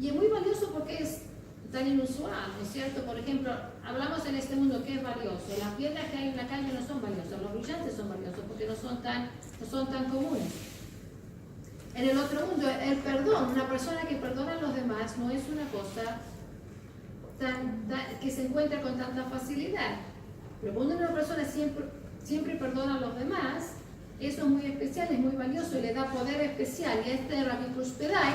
Y es muy valioso porque es tan inusual, ¿no es cierto? Por ejemplo, hablamos en este mundo que es valioso. Las piedras que hay en la calle no son valiosas, los brillantes son valiosos porque no son tan comunes. En el otro mundo, el perdón, una persona que perdona a los demás no es una cosa que se encuentra con tanta facilidad. Pero cuando una persona siempre perdona a los demás, eso es muy especial, es muy valioso y le da poder especial. Y Rabbi Kruspedai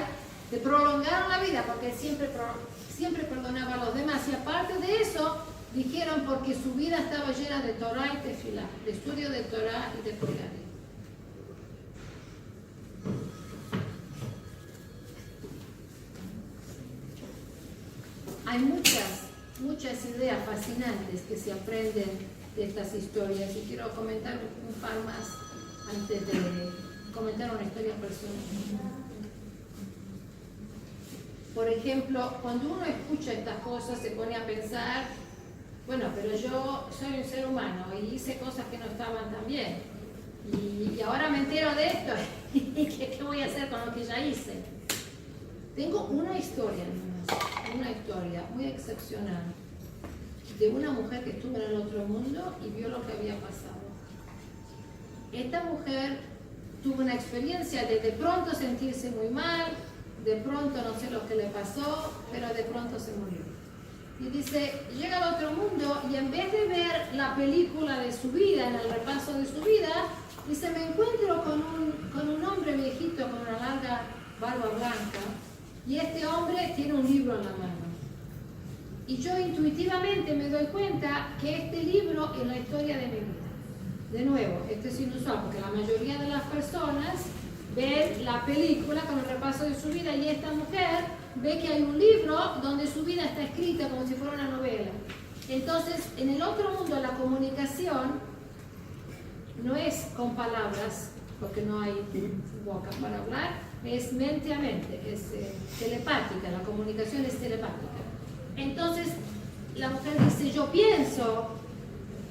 te prolongaron la vida porque él siempre perdonaba a los demás. Y aparte de eso, dijeron porque su vida estaba llena de Torah y Tefilá, de estudio de Torah y de Tefilá. Hay muchas ideas fascinantes que se aprenden de estas historias y quiero comentar un par más antes de comentar una historia personal. Por ejemplo, cuando uno escucha estas cosas se pone a pensar, bueno, pero yo soy un ser humano y hice cosas que no estaban tan bien y ahora me entero de esto y ¿qué voy a hacer con lo que ya hice? Tengo una historia muy excepcional de una mujer que estuvo en el otro mundo y vio lo que había pasado. Esta mujer tuvo una experiencia de pronto sentirse muy mal, de pronto no sé lo que le pasó, pero de pronto se murió. Y dice, llega al otro mundo y en vez de ver la película de su vida, en el repaso de su vida, dice, me encuentro con un hombre viejito con una larga barba blanca y este hombre tiene un libro en la mano. Y yo intuitivamente me doy cuenta que este libro es la historia de mi vida. De nuevo, esto es inusual porque la mayoría de las personas ven la película con el repaso de su vida y esta mujer ve que hay un libro donde su vida está escrita como si fuera una novela. Entonces, en el otro mundo la comunicación no es con palabras, porque no hay boca para hablar, es mente a mente, es telepática, la comunicación es telepática. Entonces, la mujer dice, yo pienso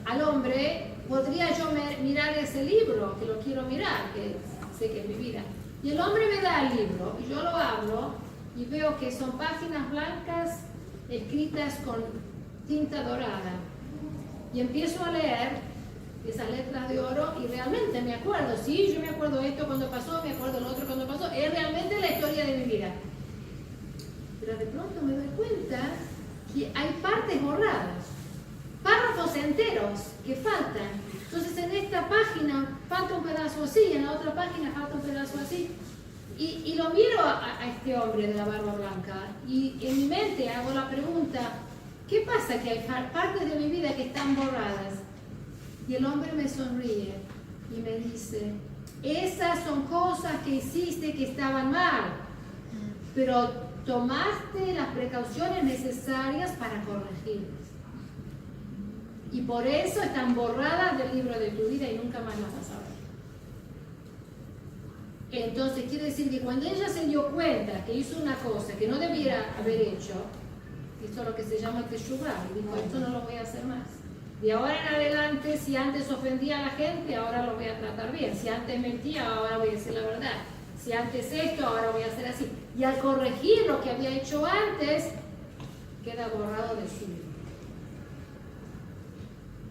al hombre, podría yo mirar ese libro, que lo quiero mirar, que sé que es mi vida. Y el hombre me da el libro, y yo lo abro, y veo que son páginas blancas escritas con tinta dorada. Y empiezo a leer esas letras de oro, y realmente me acuerdo, sí, yo me acuerdo esto cuando pasó, me acuerdo lo otro cuando pasó, es realmente la historia de mi vida. Pero de pronto me doy cuenta que hay partes borradas, párrafos enteros que faltan. Entonces en esta página falta un pedazo así, en la otra página falta un pedazo así. Y lo miro a este hombre de la barba blanca y en mi mente hago la pregunta, ¿qué pasa que hay partes de mi vida que están borradas? Y el hombre me sonríe y me dice, esas son cosas que hiciste que estaban mal, pero tomaste las precauciones necesarias para corregirlas. Y por eso están borradas del libro de tu vida y nunca más las vas a ver. Entonces quiere decir que cuando ella se dio cuenta que hizo una cosa que no debiera haber hecho, hizo lo que se llama teshuvah, y dijo, esto no lo voy a hacer más. De ahora en adelante, si antes ofendía a la gente, ahora lo voy a tratar bien. Si antes mentía, ahora voy a decir la verdad. Si antes esto, ahora voy a hacer así. Y al corregir lo que había hecho antes, queda borrado de su vida.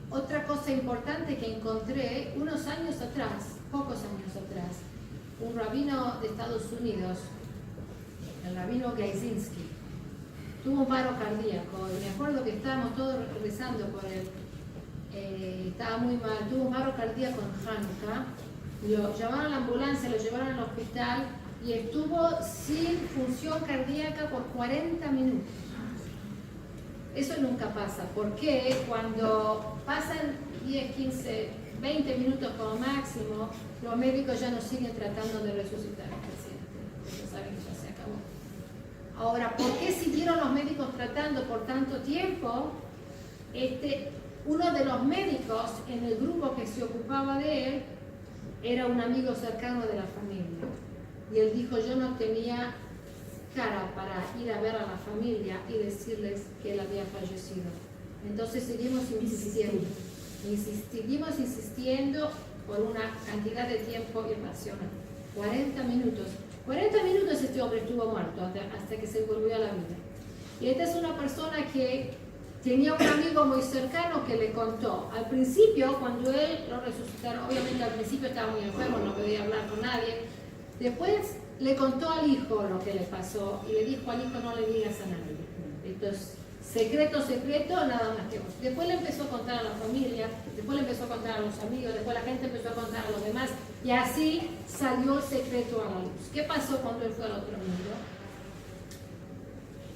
Otra cosa importante que encontré unos años atrás, pocos años atrás, un rabino de Estados Unidos, el rabino Gajzinski, tuvo un paro cardíaco. Y me acuerdo que estábamos todos rezando por él. Estaba muy mal, tuvo un paro cardíaco en Hanukkah. Lo llamaron a la ambulancia, lo llevaron al hospital y estuvo sin función cardíaca por 40 minutos. Eso nunca pasa, porque cuando pasan 10, 15, 20 minutos como máximo, los médicos ya no siguen tratando de resucitar al paciente, porque saben que ya se acabó. Ahora, ¿por qué siguieron los médicos tratando por tanto tiempo? Uno de los médicos en el grupo que se ocupaba de él era un amigo cercano de la familia. Y él dijo, yo no tenía cara para ir a ver a la familia y decirles que él había fallecido. Entonces seguimos insistiendo por una cantidad de tiempo irracional. 40 minutos. 40 minutos este hombre estuvo muerto hasta que se volvió a la vida. Y esta es una persona que tenía un amigo muy cercano que le contó. Al principio, cuando él lo resucitaron, obviamente al principio estaba muy enfermo, no podía hablar con nadie. Después le contó al hijo lo que le pasó y le dijo al hijo, no le digas a nadie. Esto es secreto, nada más que vos. Después le empezó a contar a la familia, después le empezó a contar a los amigos, después la gente empezó a contar a los demás y así salió el secreto a la luz. ¿Qué pasó cuando él fue al otro mundo?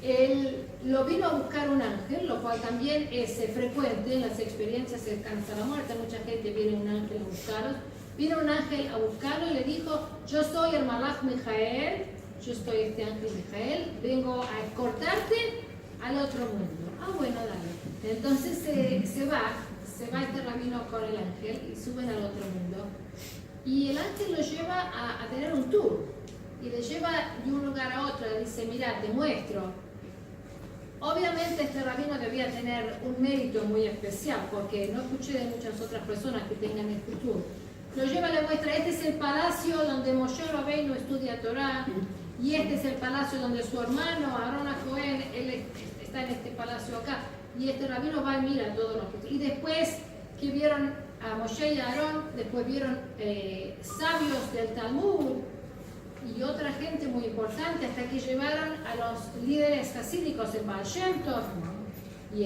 él lo vino a buscar un ángel, lo cual también es frecuente en las experiencias cercanas a la muerte. Mucha gente viene un ángel a buscarlos. Vino un ángel a buscarlo y le dijo, yo soy el Malach Mijael, yo soy este ángel Mijael, vengo a cortarte al otro mundo. Ah, bueno, dale. Entonces se va este rabino con el ángel y suben al otro mundo. Y el ángel lo lleva a tener un tour. Y le lleva de un lugar a otro, le dice, mira, te muestro. Obviamente este rabino debía tener un mérito muy especial, porque no escuché de muchas otras personas que tengan este tour. Lo lleva, le muestra, este es el palacio donde Moshe Rabbeinu estudia Torah, y este es el palacio donde su hermano Aarón Cohen, él está en este palacio acá, y este rabino va y mira todo lo que... Y después que vieron a Moshe y a Aarón, después vieron sabios del Talmud, y otra gente muy importante, hasta que llevaron a los líderes hasídicos, el Baal Shem Tov y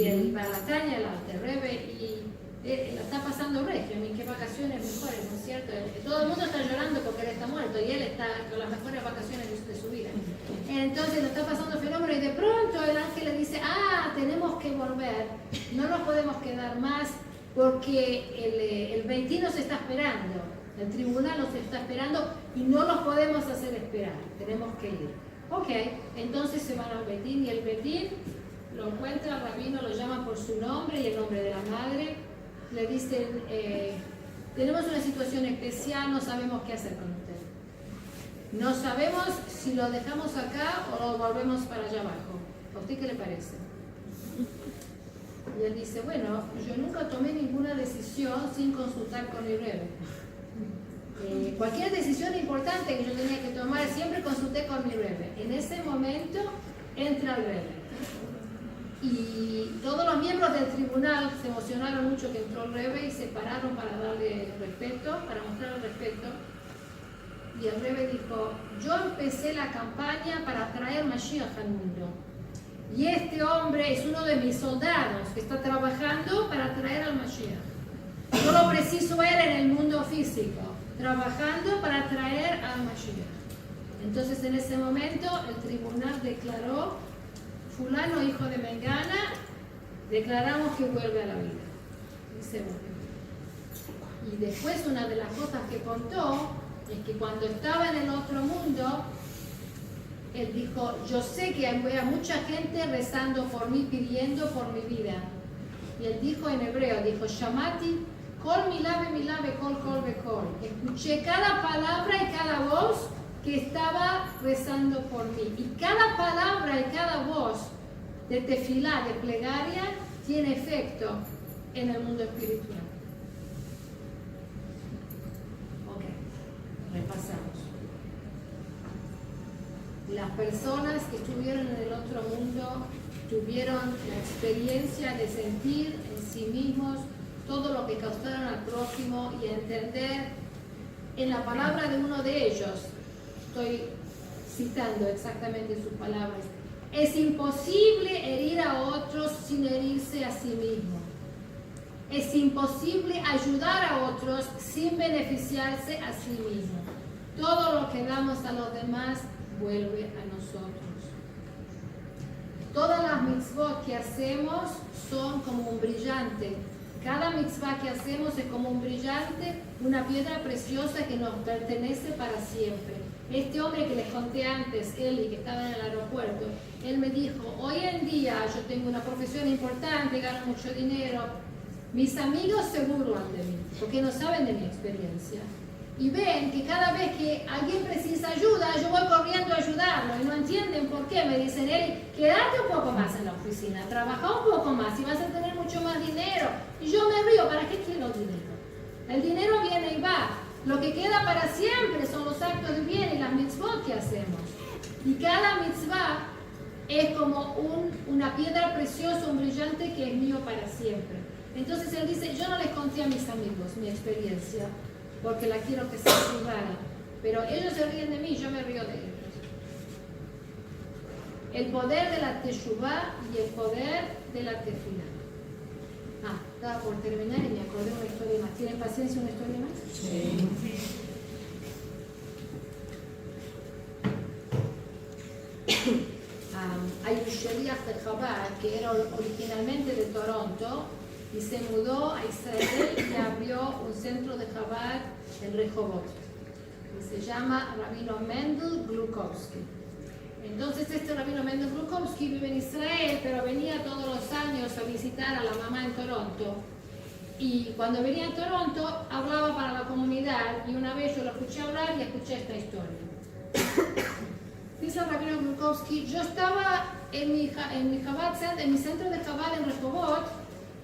el Baal HaTanya, el Alter Rebbe, y la está pasando regio. A mí, qué vacaciones mejores, ¿no es cierto? Todo el mundo está llorando porque él está muerto y él está con las mejores vacaciones de su vida. Entonces lo está pasando fenómeno y de pronto el ángel le dice, tenemos que volver, no nos podemos quedar más porque el Beit nos está esperando. El tribunal nos está esperando y no los podemos hacer esperar, tenemos que ir. Ok, entonces se van al Betín y el Betín lo encuentra, el rabino lo llama por su nombre y el nombre de la madre. Le dicen, tenemos una situación especial, no sabemos qué hacer con usted. No sabemos si lo dejamos acá o lo volvemos para allá abajo. ¿A usted qué le parece? Y él dice, bueno, yo nunca tomé ninguna decisión sin consultar con mi Rebbe. Cualquier decisión importante que yo tenía que tomar, siempre consulté con mi Rebbe. En ese momento entra el Rebbe. Y todos los miembros del tribunal se emocionaron mucho que entró el Rebbe y se pararon para darle respeto, para mostrarle respeto. Y el Rebbe dijo, yo empecé la campaña para traer Mashiach al mundo. Y este hombre es uno de mis soldados que está trabajando para traer al Mashiach. Yo lo preciso él en el mundo físico, trabajando para traer al Mashiach. Entonces en ese momento el tribunal declaró, fulano hijo de Mengana, declaramos que vuelve a la vida. Y se volvió. Y después una de las cosas que contó es que cuando estaba en el otro mundo, él dijo, yo sé que hay mucha gente rezando por mí, pidiendo por mi vida. Y él dijo en hebreo, dijo, Shamati, kol milave, kol bekol. Escuché cada palabra y cada voz que estaba rezando por mí. Y cada palabra y cada voz de tefilá, de plegaria, tiene efecto en el mundo espiritual. Ok, repasamos. Las personas que estuvieron en el otro mundo tuvieron la experiencia de sentir en sí mismos todo lo que causaron al prójimo y entender en la palabra de uno de ellos, estoy citando exactamente sus palabras, es imposible herir a otros sin herirse a sí mismo. Es imposible ayudar a otros sin beneficiarse a sí mismo. Todo lo que damos a los demás vuelve a nosotros. Todas las mitzvot que hacemos son como un brillante. Cada mitzvah que hacemos es como un brillante, una piedra preciosa que nos pertenece para siempre. Este hombre que les conté antes, Eli, que estaba en el aeropuerto, él me dijo, hoy en día yo tengo una profesión importante, gano mucho dinero. Mis amigos se burlan de mí, porque no saben de mi experiencia. Y ven que cada vez que alguien precisa ayuda, yo voy corriendo a ayudarlo. Y no entienden por qué. Me dicen, Eli, quédate un poco más en la oficina, trabaja un poco más y vas a tener mucho más dinero. Y yo me río, ¿para qué quiero dinero? El dinero viene y va. Lo que queda para siempre son los actos de bien y las mitzvot que hacemos. Y cada mitzvah es como una piedra preciosa, un brillante que es mío para siempre. Entonces él dice, yo no les conté a mis amigos mi experiencia, porque la quiero que sea privada. Pero ellos se ríen de mí, yo me río de ellos. El poder de la teshuvá y el poder de la tefilá. Estaba por terminar y me acordé de una historia más. ¿Tienen paciencia una historia más? Sí. Shaliach de Chabad, que era originalmente de Toronto, y se mudó a Israel y abrió un centro de Chabad en Rehovot. Y se llama Rabino Mendel Glukovsky. Entonces este Rabino Mendel Glukovsky vive en Israel, pero venía todos los años a visitar a la mamá en Toronto. Y cuando venía a Toronto hablaba para la comunidad, y una vez yo lo escuché hablar y escuché esta historia. Dice el Rabino Glukovsky: yo estaba en mi centro de Chabad en Rehovot,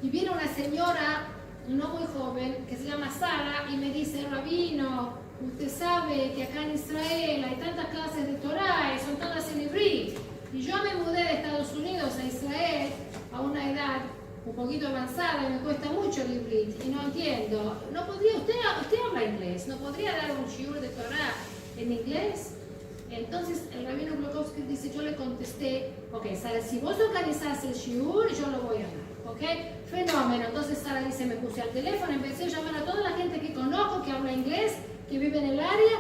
y viene una señora, no muy joven, que se llama Sara, y me dice: Rabino, usted sabe que acá en Israel hay tantas clases de Torah y son todas en ivrit. Y yo me mudé de Estados Unidos a Israel a una edad un poquito avanzada y me cuesta mucho el ivrit y no entiendo. ¿No podría, usted habla inglés, no podría dar un shiur de Torah en inglés? Entonces el Rabino Glukovsky dice, yo le contesté, ok, Sara, si vos organizás el shiur, yo lo voy a dar. ¿Ok? Fenómeno. Entonces Sara dice, me puse al teléfono, empecé a llamar a toda la gente que conozco, que habla inglés, que vive en el área.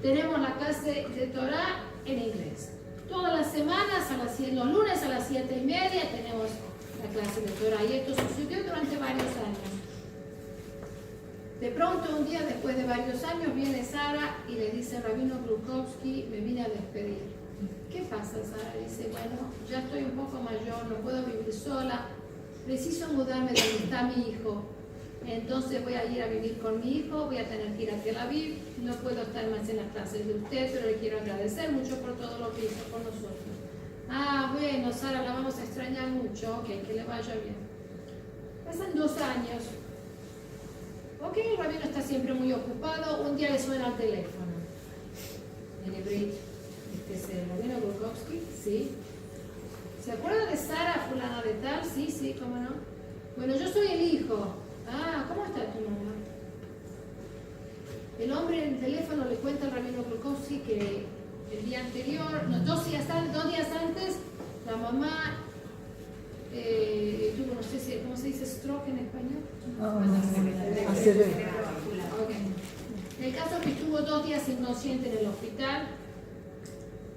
Tenemos la clase de Torah en inglés. Todas las semanas, los lunes a las 7:30 tenemos la clase de Torah. Y esto sucedió durante varios años. De pronto, un día después de varios años, viene Sara y le dice, Rabino Glukovsky, me vine a despedir. ¿Qué pasa, Sara? Dice, bueno, ya estoy un poco mayor, no puedo vivir sola. Preciso mudarme de donde está mi hijo. Entonces voy a ir a vivir con mi hijo, voy a tener que ir a Tel Aviv. No puedo estar más en las clases de usted, pero le quiero agradecer mucho por todo lo que hizo con nosotros. Ah, bueno, Sara, la vamos a extrañar mucho. Ok, que le vaya bien. Pasan 2 años. Ok, el rabino está siempre muy ocupado. Un día le suena al teléfono. En hebreo. Este es el Rabino Glukovsky, sí. ¿Se acuerda de Sara, fulana de tal? Sí, sí, cómo no. Bueno, yo soy el hijo. Ah, ¿cómo está tu mamá? El hombre en el teléfono le cuenta al Rabino Glukovsky que el día anterior, no, 2 días antes, la mamá tuvo, no sé si, ¿cómo se dice stroke en español? Okay. El caso es que estuvo 2 días inconsciente en el hospital.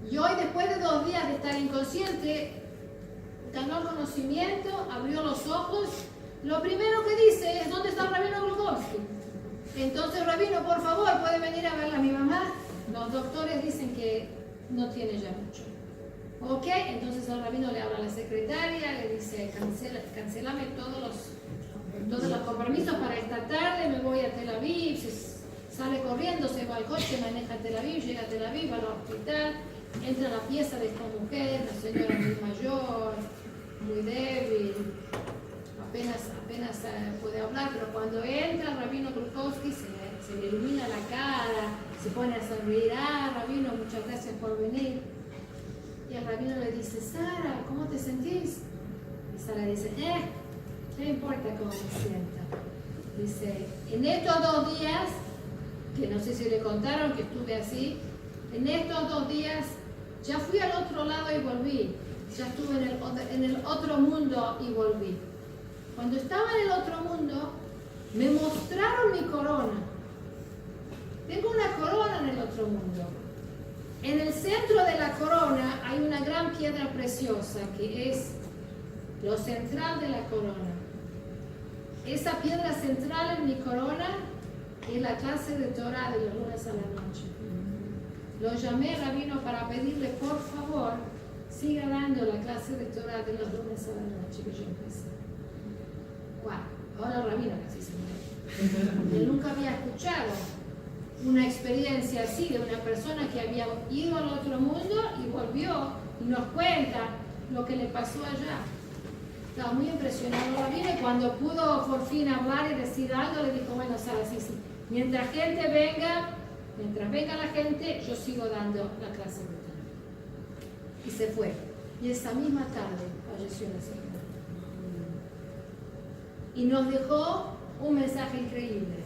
Y hoy, después de 2 días de estar inconsciente, ganó conocimiento, abrió los ojos. Lo primero que dice es, ¿dónde está el Rabino Glukovsky? Entonces, Rabino, por favor, ¿puede venir a ver a mi mamá? Los doctores dicen que no tiene ya mucho. Ok, entonces el Rabino le habla a la secretaria, le dice, cancelame todos los compromisos para esta tarde, me voy a Tel Aviv. Sale corriendo, se va al coche, maneja a Tel Aviv, llega a Tel Aviv, va al hospital, entra a la pieza de esta mujer, la señora muy mayor, muy débil, apenas puede hablar, pero cuando entra el Rabino Glukovsky se le ilumina la cara, se pone a sonreír. Ah, Rabino, muchas gracias por venir. Y el Rabino le dice, Sara, ¿cómo te sentís? Y Sara dice, ¿qué importa cómo me sienta? Dice, en estos 2 días, que no sé si le contaron que estuve así, en estos 2 días ya fui al otro lado y volví. Ya estuve en el otro mundo y volví. Cuando estaba en el otro mundo, me mostraron mi corona. Tengo una corona en el otro mundo. En el centro de la corona hay una gran piedra preciosa que es lo central de la corona. Esa piedra central en mi corona es la clase de Torah de los lunes a la noche. Lo llamé Rabino para pedirle, por favor, siga dando la clase de Torah de los lunes a la noche que yo empecé. Wow, ahora Rabino casi se muere. Él nunca había escuchado una experiencia así de una persona que había ido al otro mundo y volvió y nos cuenta lo que le pasó allá. Estaba muy impresionado Rabino y cuando pudo por fin hablar y decir algo, le dijo, bueno, Sara, sí. Mientras venga la gente, yo sigo dando la clase de Torah. Y se fue. Y esa misma tarde falleció la señora. Y nos dejó un mensaje increíble.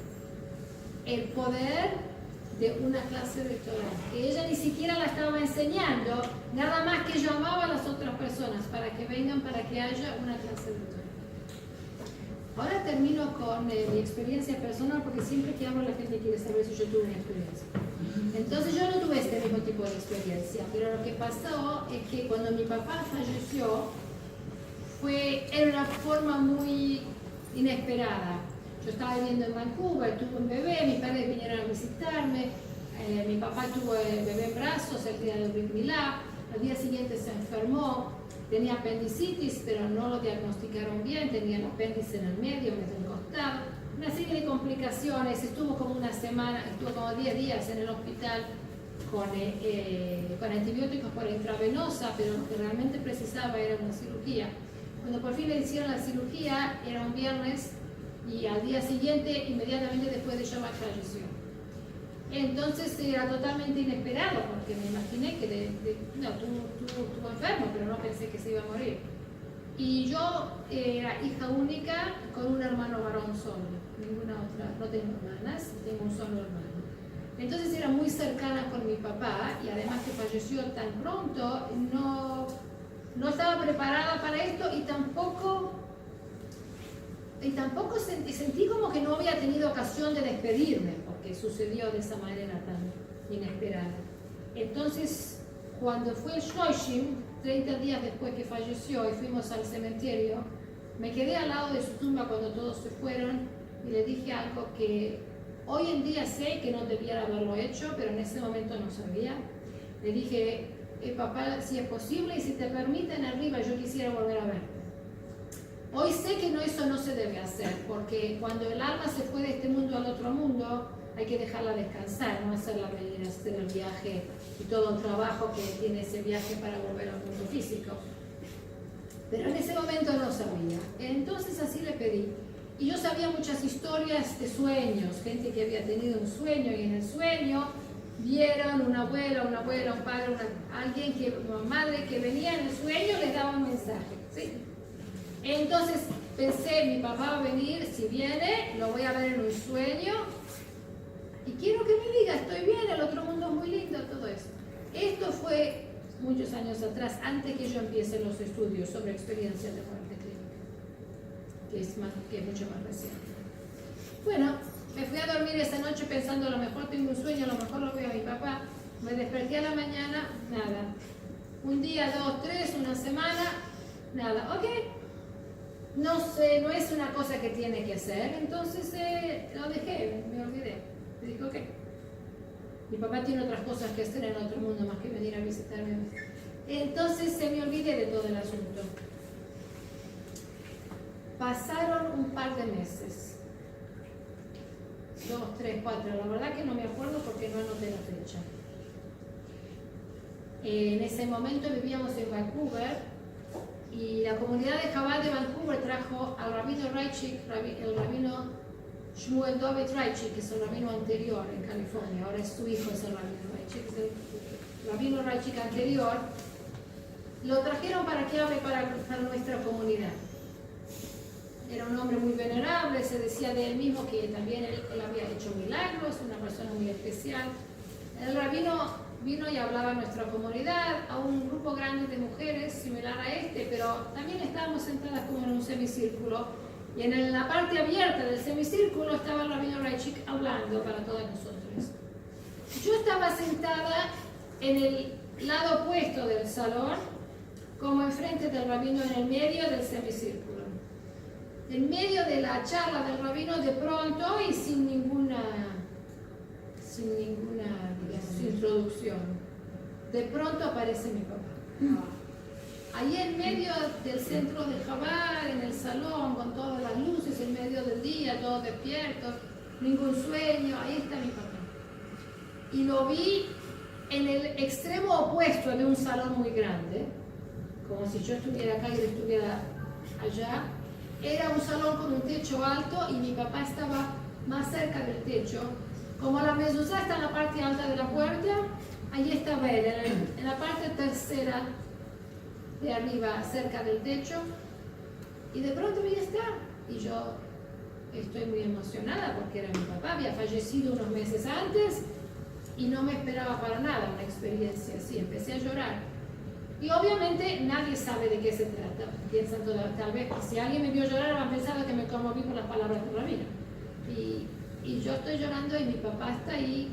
El poder de una clase de Torah. Que ella ni siquiera la estaba enseñando, nada más que llamaba a las otras personas para que vengan, para que haya una clase de Torah. Ahora termino con mi experiencia personal, porque siempre que hablo la gente quiere saber si yo tuve una experiencia. Entonces yo no tuve este mismo tipo de experiencia, pero lo que pasó es que cuando mi papá falleció, era una forma muy inesperada. Yo estaba viviendo en Vancouver, tuve un bebé, mis padres vinieron a visitarme, mi papá tuvo el bebé en brazos el día del Brit Milá, al día siguiente se enfermó, tenía apendicitis, pero no lo diagnosticaron bien, tenía el apéndice en el medio, en el costado, una serie de complicaciones, estuvo como una semana, estuvo como 10 días en el hospital con antibióticos por intravenosa, pero lo que realmente precisaba era una cirugía. Cuando por fin le hicieron la cirugía, era un viernes, y al día siguiente, inmediatamente después de Shabbat, falleció. Entonces era totalmente inesperado, porque me imaginé que estuvo enfermo, pero no pensé que se iba a morir. Y yo era hija única con un hermano varón solo, ninguna otra, no tengo hermanas, tengo un solo hermano. Entonces era muy cercana con mi papá, y además que falleció tan pronto, no estaba preparada para esto, y tampoco sentí como que no había tenido ocasión de despedirme, porque sucedió de esa manera tan inesperada. Entonces, cuando fue el Shloshim, 30 días después que falleció, y fuimos al cementerio, me quedé al lado de su tumba cuando todos se fueron, y le dije algo que hoy en día sé que no debiera haberlo hecho, pero en ese momento no sabía. Le dije, papá, si es posible y si te permiten arriba, yo quisiera volver a verte. Hoy sé que eso no se debe hacer, porque cuando el alma se fue de este mundo al otro mundo, hay que dejarla descansar, no hacerla venir a hacer el viaje y todo el trabajo que tiene ese viaje para volver al mundo físico. Pero en ese momento no sabía. Entonces así le pedí. Y yo sabía muchas historias de sueños, gente que había tenido un sueño y en el sueño vieron una abuela, un padre, una madre que venía en el sueño, les daba un mensaje. ¿Sí? Entonces pensé, mi papá va a venir, si viene, lo voy a ver en un sueño y quiero que me diga, estoy bien, el otro mundo es muy lindo, todo eso. Esto fue muchos años atrás, antes que yo empiece los estudios sobre experiencias de muerte clínica, que es mucho más reciente. Bueno, me fui a dormir esa noche pensando, a lo mejor tengo un sueño, a lo mejor lo veo a mi papá. Me desperté a la mañana, nada. Un día, 2, 3, una semana, nada. Ok. No sé, no es una cosa que tiene que hacer, entonces lo dejé, me olvidé. Le dije, ok. Mi papá tiene otras cosas que hacer en otro mundo más que venir a visitarme. Entonces me olvidé de todo el asunto. Pasaron un par de meses. 2, 3, 4. La verdad que no me acuerdo porque no anoté la fecha. En ese momento vivíamos en Vancouver. Y la comunidad de Chabad de Vancouver trajo al rabino Raichik, el rabino Shmuel David Raichik, que es el rabino anterior en California, ahora es su hijo, es el rabino Raichik, el rabino Raichik anterior, lo trajeron para que hable para nuestra comunidad. Era un hombre muy venerable, se decía de él mismo que también él había hecho milagros, una persona muy especial. El rabino vino y hablaba a nuestra comunidad, a un grupo grande de mujeres similar a este, pero también estábamos sentadas como en un semicírculo, y en la parte abierta del semicírculo estaba el rabino Raichik hablando para todas nosotros. Yo estaba sentada en el lado opuesto del salón, como enfrente del rabino, en el medio del semicírculo. En medio de la charla del rabino, de pronto y sin ninguna introducción, de pronto aparece mi papá. Ahí en medio del centro de Chabad, en el salón, con todas las luces, en medio del día, todos despiertos, ningún sueño, ahí está mi papá. Y lo vi en el extremo opuesto de un salón muy grande, como si yo estuviera acá y él estuviera allá. Era un salón con un techo alto y mi papá estaba más cerca del techo. Como la mezuzá está en la parte alta de la puerta, allí estaba él, en la parte tercera de arriba, cerca del techo, y de pronto ahí está. Y yo estoy muy emocionada porque era mi papá, había fallecido unos meses antes y no me esperaba para nada una experiencia así. Empecé a llorar. Y obviamente nadie sabe de qué se trata. Piensan tal vez que si alguien me vio llorar, van a pensar que me conmoví por las palabras del rabino. Y yo estoy llorando y mi papá está ahí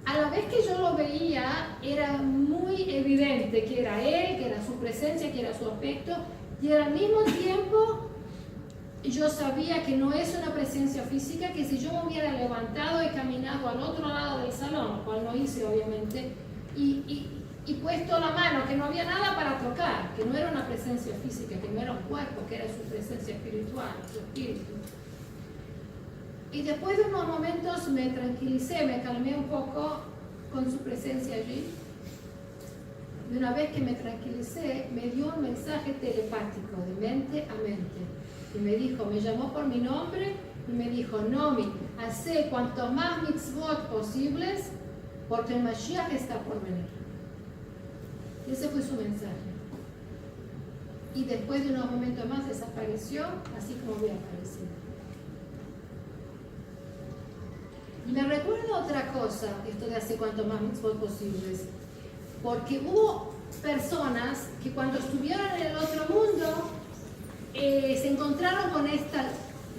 a la vez que yo lo veía, era muy evidente que era él, que era su presencia, que era su aspecto, y al mismo tiempo yo sabía que no es una presencia física, que si yo me hubiera levantado y caminado al otro lado del salón, lo cual no hice obviamente, y puesto la mano, que no había nada para tocar, que no era una presencia física, que no era un cuerpo, que era su presencia espiritual, su espíritu. Y después de unos momentos me tranquilicé, me calmé un poco con su presencia allí. Y una vez que me tranquilicé, me dio un mensaje telepático, de mente a mente. Y me dijo, me llamó por mi nombre y me dijo, Nomi, hacé cuanto más mitzvot posibles, porque el Mashiach está por venir. Y ese fue su mensaje. Y después de unos momentos más desapareció, así como había aparecido. Y me recuerda otra cosa, esto de hacer cuanto más mitzvot posibles, porque hubo personas que cuando estuvieron en el otro mundo se encontraron con esta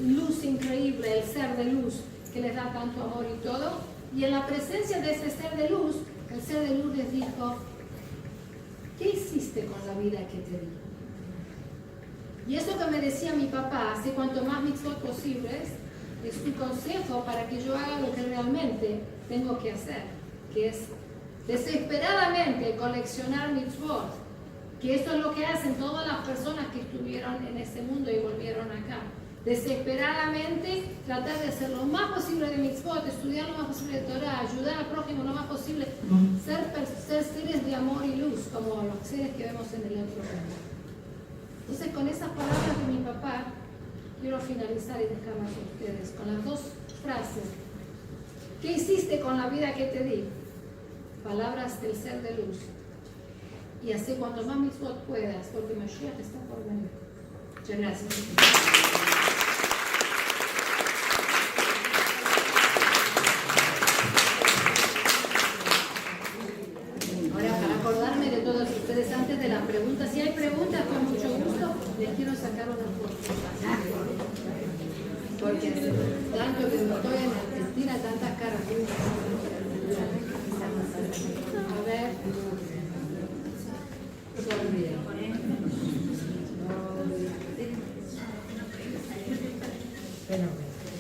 luz increíble, el ser de luz que les da tanto amor y todo, y en la presencia de ese ser de luz, el ser de luz les dijo, ¿qué hiciste con la vida que te di? Y eso que me decía mi papá, hace cuanto más mitzvot posibles, es un consejo para que yo haga lo que realmente tengo que hacer, que es desesperadamente coleccionar mitzvot, que esto es lo que hacen todas las personas que estuvieron en ese mundo y volvieron acá. Desesperadamente tratar de hacer lo más posible de mitzvot, estudiar lo más posible de Torah, ayudar al prójimo lo más posible, ser seres de amor y luz, como los seres que vemos en el otro mundo. Entonces, con esas palabras de mi papá, quiero finalizar y dejarlas a ustedes con las dos frases. ¿Qué hiciste con la vida que te di? Palabras del ser de luz. Y así cuanto más mitzvot puedas, porque Mashiach está por venir. Muchas gracias. Ahora, para acordarme de todos ustedes, antes de las preguntas, si hay preguntas, con mucho gusto, les quiero sacar una foto. Porque tanto que estoy en Argentina, tantas caras. A ver.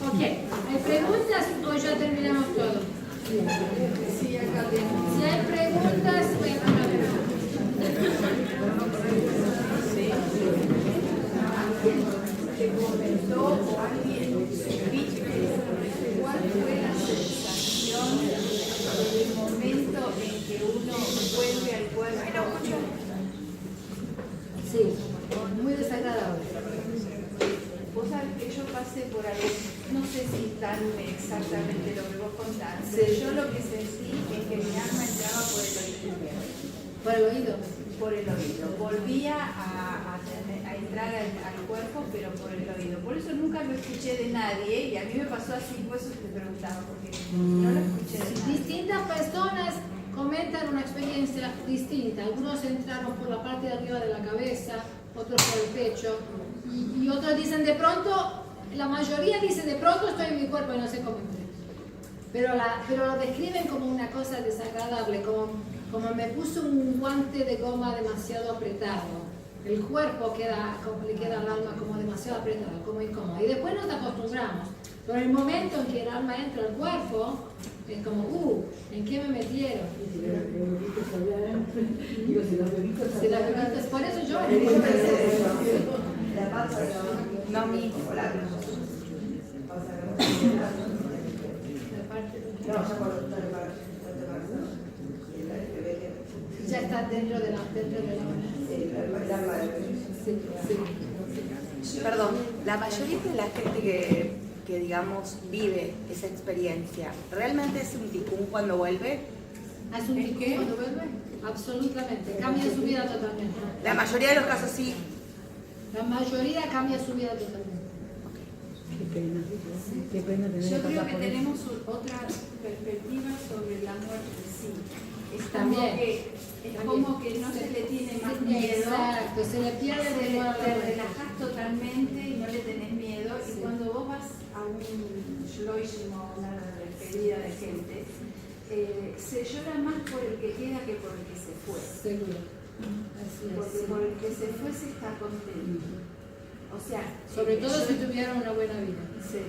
Ok, ¿hay preguntas o ya terminamos todo? Sí, acá tenemos. Si hay preguntas, vengan a ver. ¿Te comentó o alguien viste cuál fue la sensación del momento en que uno vuelve al cuerpo? Sí, muy desagradable. Vos sabés que yo pasé por algo, no sé si tan exactamente lo que vos contás, Sí. pero yo lo que sentí es que mi alma entraba por el oído. ¿Por el oído? Por el oído. Volvía a entrar al cuerpo, pero por el oído. Por eso nunca lo escuché de nadie y a mí me pasó así, por eso te preguntaba, porque no lo escuché de nadie. Distintas personas comentan una experiencia distinta. Algunos entraron por la parte de arriba de la cabeza, otros por el pecho, y otros dicen de pronto, la mayoría dice de pronto estoy en mi cuerpo y no sé cómo entré. Pero lo describen como una cosa desagradable, como me puso un guante de goma demasiado apretado. El cuerpo le queda al alma como demasiado apretado, como incómodo. Y después nos acostumbramos. Pero el momento en que el alma entra al cuerpo, es como, ¿en qué me metieron? Si las bebitas, por eso yo... No, mi hijo, ya está dentro de la sí. Perdón, la mayoría de la gente que digamos vive esa experiencia, ¿realmente es un ticún cuando vuelve? ¿Es un ticún cuando vuelve? Absolutamente, cambia su vida totalmente. La mayoría de los casos sí. La mayoría cambia su vida totalmente. Qué pena tener yo que creo pasar que por tenemos otra perspectiva sobre la muerte, sí. Es También. como que no se le tiene más miedo. Exacto, se le pierde de nuevo la Te muerte. relajas totalmente y no le tenés miedo. Y cuando vos vas a un shloishim o una despedida de gente, se llora más por el que queda que por el que se fue. Seguro. Así es. Porque Sí. por el que se fue se está contento. O sea, Sobre todo si tuvieron una buena vida. sí.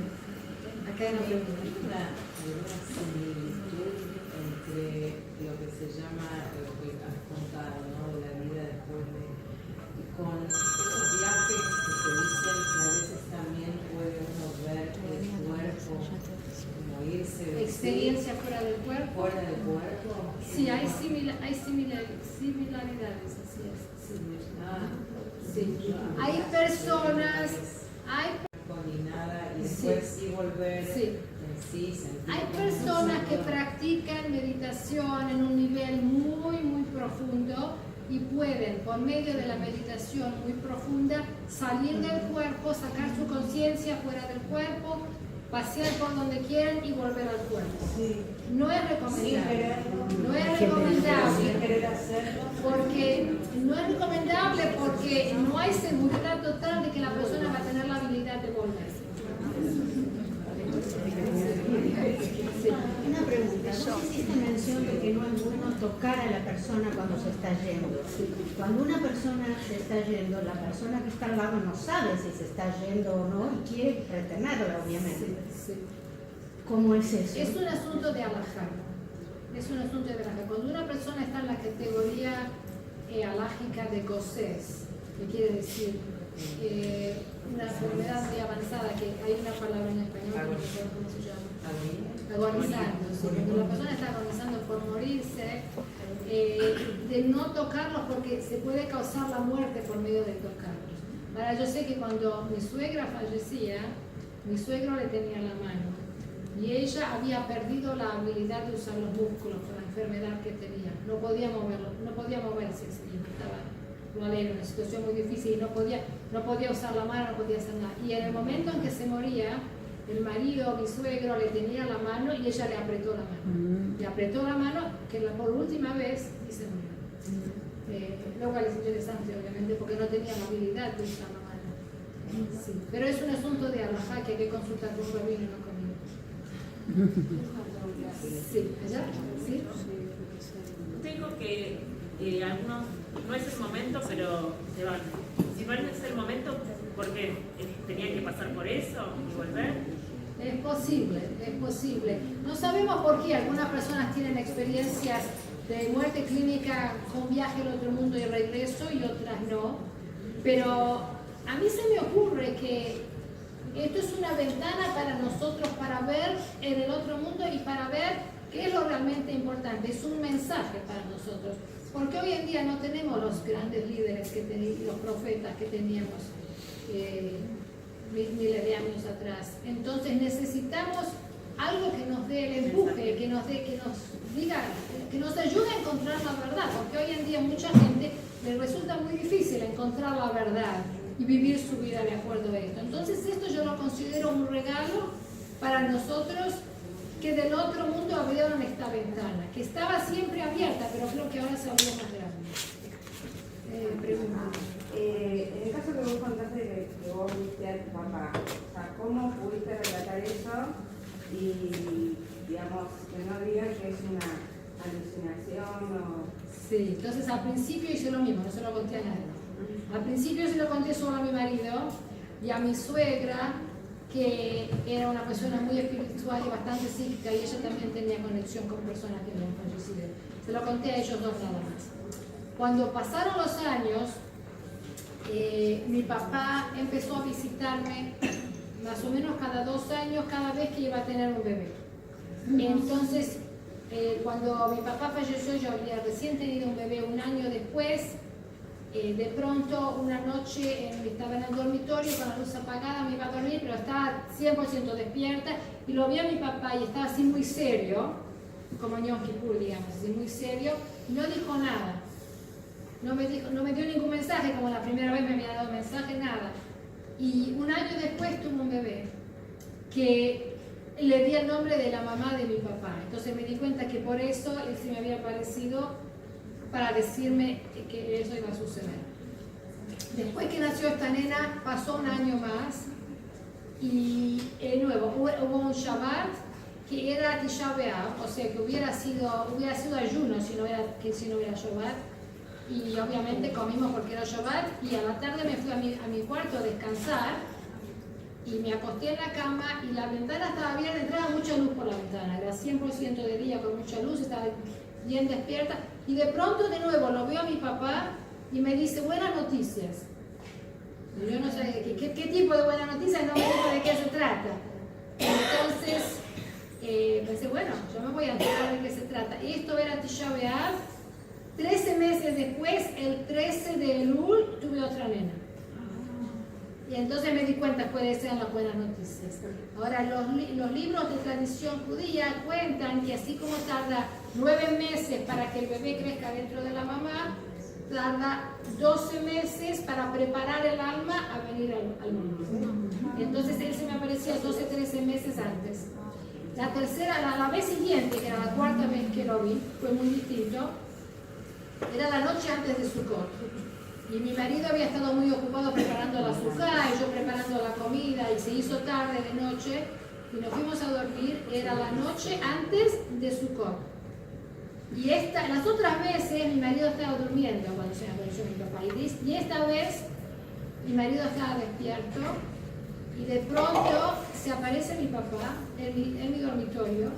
Acá hay una pregunta. ¿Alguna similitud entre lo que se llama, lo que has contado, ¿no? De la vida después de... y con esos viajes que se dicen que a veces también puede uno ver el cuerpo como irse de Experiencia fuera del sí, cuerpo. fuera del cuerpo? Sí, hay similaridades, así es. Sí. Ah, Sí. Hay personas, hay, ni nada y Sí. después sí volver sí. en sí, sentir Hay como personas que mucho. practican meditación en un nivel muy, muy profundo y pueden, por medio de la meditación muy profunda, salir del cuerpo, sacar su conciencia fuera del cuerpo, pasear por donde quieran y volver al cuerpo. No es recomendable. No es recomendable. Porque no es recomendable porque no hay seguridad total de que la persona va a tener la habilidad de volver. Una pregunta, vos hiciste mención de que no es bueno tocar a la persona cuando se está yendo. Cuando una persona se está yendo, la persona que está al lado no sabe si se está yendo o no y quiere retenerla, obviamente. ¿Cómo es eso? Es un asunto de alajá. Es un asunto de alajá. Cuando una persona está en la categoría alágica de Gosés, que quiere decir una enfermedad muy avanzada, que hay una palabra en español que no sé cómo se llama. Agonizando. Sí. Cuando la persona está agonizando por morirse, de no tocarlos porque se puede causar la muerte por medio de tocarlos. Ahora, yo sé que cuando mi suegra fallecía, mi suegro le tenía la mano y ella había perdido la habilidad de usar los músculos por la enfermedad que tenía. No podía moverlo, no podía moverse, estaba en una situación muy difícil y no podía usar la mano, no podía hacer nada. Y en el momento en que se moría, el marido, mi suegro, le tenía la mano y ella le apretó la mano. Le apretó la mano, que por última vez, y se murió. Lo cual es interesante, obviamente, porque no tenía la habilidad de usar la mano. Sí. Pero es un asunto de alajá que hay que consultar con un rabino y no conmigo. Sí, ¿allá? ¿Sí? Tengo que algunos, no es el momento, pero se van. Si no es el momento, porque tenían que pasar por eso y volver. Es posible, es posible. No sabemos por qué. Algunas personas tienen experiencias de muerte clínica con viaje al otro mundo y regreso y otras no. Pero a mí se me ocurre que esto es una ventana para nosotros para ver en el otro mundo y para ver qué es lo realmente importante. Es un mensaje para nosotros. Porque hoy en día no tenemos los grandes líderes que teníamos, los profetas que teníamos miles de años atrás. Entonces necesitamos algo que nos dé el empuje, que nos diga, que nos ayude a encontrar la verdad, porque hoy en día mucha gente le resulta muy difícil encontrar la verdad y vivir su vida de acuerdo a esto. Entonces esto yo lo considero un regalo para nosotros, que del otro mundo abrieron esta ventana, que estaba siempre abierta, pero creo que ahora se abrió más grande. Pregunta. En el caso que vos contaste que vos viste a tu papá, o sea, ¿cómo pudiste relatar eso? Y, digamos, que no digas que es una alucinación o... Sí, entonces al principio hice lo mismo, no se lo conté a nadie. Al principio se lo conté solo a mi marido y a mi suegra, que era una persona muy espiritual y bastante psíquica, y ella también tenía conexión con personas que habían fallecido. Se lo conté a ellos dos nada más. Cuando pasaron los años, mi papá empezó a visitarme más o menos cada 2 años, cada vez que iba a tener un bebé. Entonces, cuando mi papá falleció, yo había recién tenido un bebé 1 año después. De pronto, una noche estaba en el dormitorio con la luz apagada, me iba a dormir, pero estaba 100% despierta, y lo vi a mi papá y estaba así muy serio, como Yom Kippur, digamos, así muy serio, y no dijo nada. No me dio ningún mensaje, como la primera vez me había dado mensaje, nada. Y 1 año después tuvo un bebé, que le di el nombre de la mamá de mi papá. Entonces me di cuenta que por eso él se me había aparecido para decirme que eso iba a suceder. Después que nació esta nena, pasó 1 año más, y de nuevo hubo un Shabbat que era Tisha B'Av, o sea que hubiera sido ayuno si no hubiera Shabbat, y obviamente comimos porque era Shabbat, y a la tarde me fui a mi cuarto a descansar, y me acosté en la cama, y la ventana estaba abierta, entraba mucha luz por la ventana, era 100% de día con mucha luz, estaba bien despierta, y de pronto de nuevo lo veo a mi papá, y me dice, buenas noticias. Y yo no sé qué tipo de buenas noticias, no me dijo de qué se trata. Entonces, pensé, bueno, yo me voy a enterar de qué se trata. Esto era Tisha B'Av. 13 meses después, el 13 de Elul, tuve otra nena. Y entonces me di cuenta cuáles eran las buenas noticias. Ahora, los libros de tradición judía cuentan que así como tarda 9 meses para que el bebé crezca dentro de la mamá, tarda 12 meses para preparar el alma a venir al mundo. Entonces él se me aparecía 12-13 meses antes. La vez siguiente, que era la cuarta vez que lo vi, fue muy distinto. Era la noche antes de Sukkot. Y mi marido había estado muy ocupado preparando la azúcar y yo preparando la comida, y se hizo tarde de noche y nos fuimos a dormir. Era la noche antes de Sukkot. Y las otras veces mi marido estaba durmiendo cuando se me apareció mi papá. Y esta vez mi marido estaba despierto y de pronto se aparece mi papá en mi dormitorio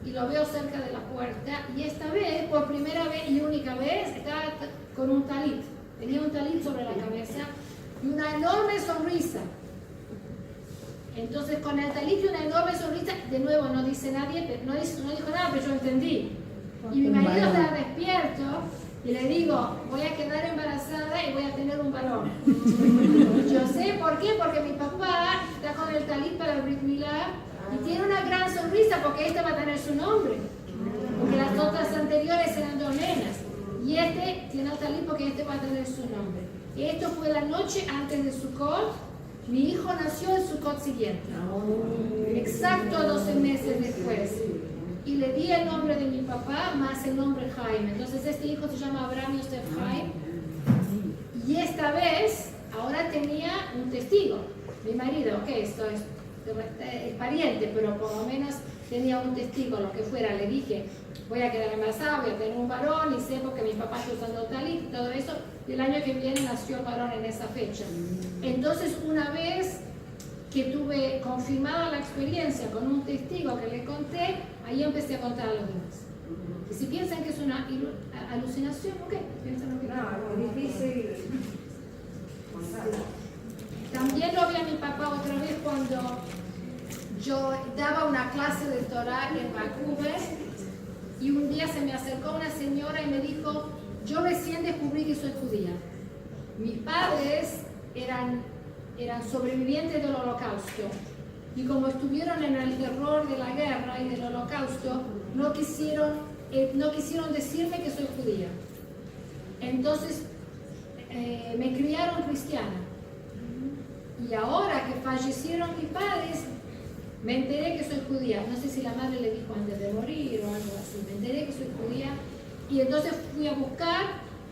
y lo veo cerca de la puerta. Y esta vez, por primera vez y única vez, estaba con un talit. Tenía un talit sobre la cabeza y una enorme sonrisa. Entonces con el talit y una enorme sonrisa, de nuevo no dice nadie, no dijo nada, pero yo entendí. Y mi marido estaba despierto y le digo, voy a quedar embarazada y voy a tener un varón. Yo sé por qué, porque mi papá está con el talit para el Brit Milá y tiene una gran sonrisa porque esta va a tener su nombre. Porque las otras anteriores eran 2 nenas. Y este tiene el talit porque este va a tener su nombre. Esto fue la noche antes de Sukkot. Mi hijo nació en Sukkot siguiente. Exacto 12 meses después. Y le di el nombre de mi papá más el nombre Jaime. Entonces este hijo se llama Abraham Yosef Jaime. Y esta vez, ahora tenía un testigo. Mi marido, ok, esto es pariente, pero por lo menos tenía un testigo, lo que fuera. Le dije, voy a quedar embarazada, voy a tener un varón, y sé porque mi papá está usando talit y todo eso. Y el año que viene nació el varón en esa fecha. Entonces, una vez que tuve confirmada la experiencia con un testigo que le conté, ahí empecé a contar a los demás. Y si piensan que es una alucinación, ¿ok? Piensan lo que No, es difícil. También lo vi a mi papá otra vez cuando yo daba una clase de Torah en Vancouver, y un día se me acercó una señora y me dijo, yo recién descubrí que soy judía. Mis padres eran sobrevivientes del Holocausto, y como estuvieron en el terror de la guerra y del Holocausto, no quisieron decirme que soy judía. Entonces me criaron cristiana. Y ahora que fallecieron mis padres, me enteré que soy judía. No sé si la madre le dijo antes de morir o algo así. Me enteré que soy judía. Y entonces fui a buscar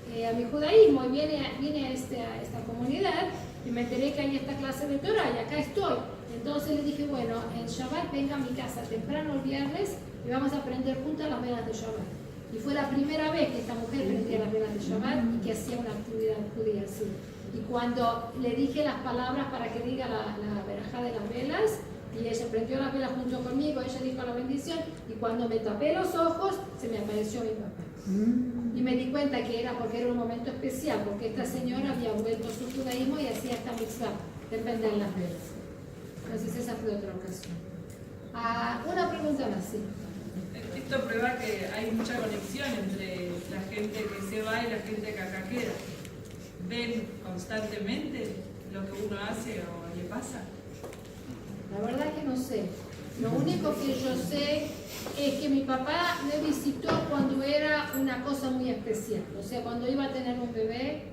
a mi judaísmo y vine a esta comunidad y me enteré que hay esta clase de Torah y acá estoy. Entonces le dije, bueno, en Shabbat venga a mi casa temprano el viernes y vamos a aprender juntas las velas de Shabbat. Y fue la primera vez que esta mujer prendía las velas de Shabbat y que hacía una actividad judía así. Y cuando le dije las palabras para que diga la verajá de las velas, y ella prendió las velas junto conmigo, ella dijo la bendición, y cuando me tapé los ojos, se me apareció mi papá. Y me di cuenta que era porque era un momento especial, porque esta señora había vuelto a su judaísmo y hacía esta mitzvah de prender las velas. Entonces esa fue otra ocasión. Una pregunta más, sí. Esto prueba que hay mucha conexión entre la gente que se va y la gente que acá queda. ¿Ven constantemente lo que uno hace o le pasa? La verdad que no sé. Lo único que yo sé es que mi papá me visitó cuando era una cosa muy especial. O sea, cuando iba a tener un bebé,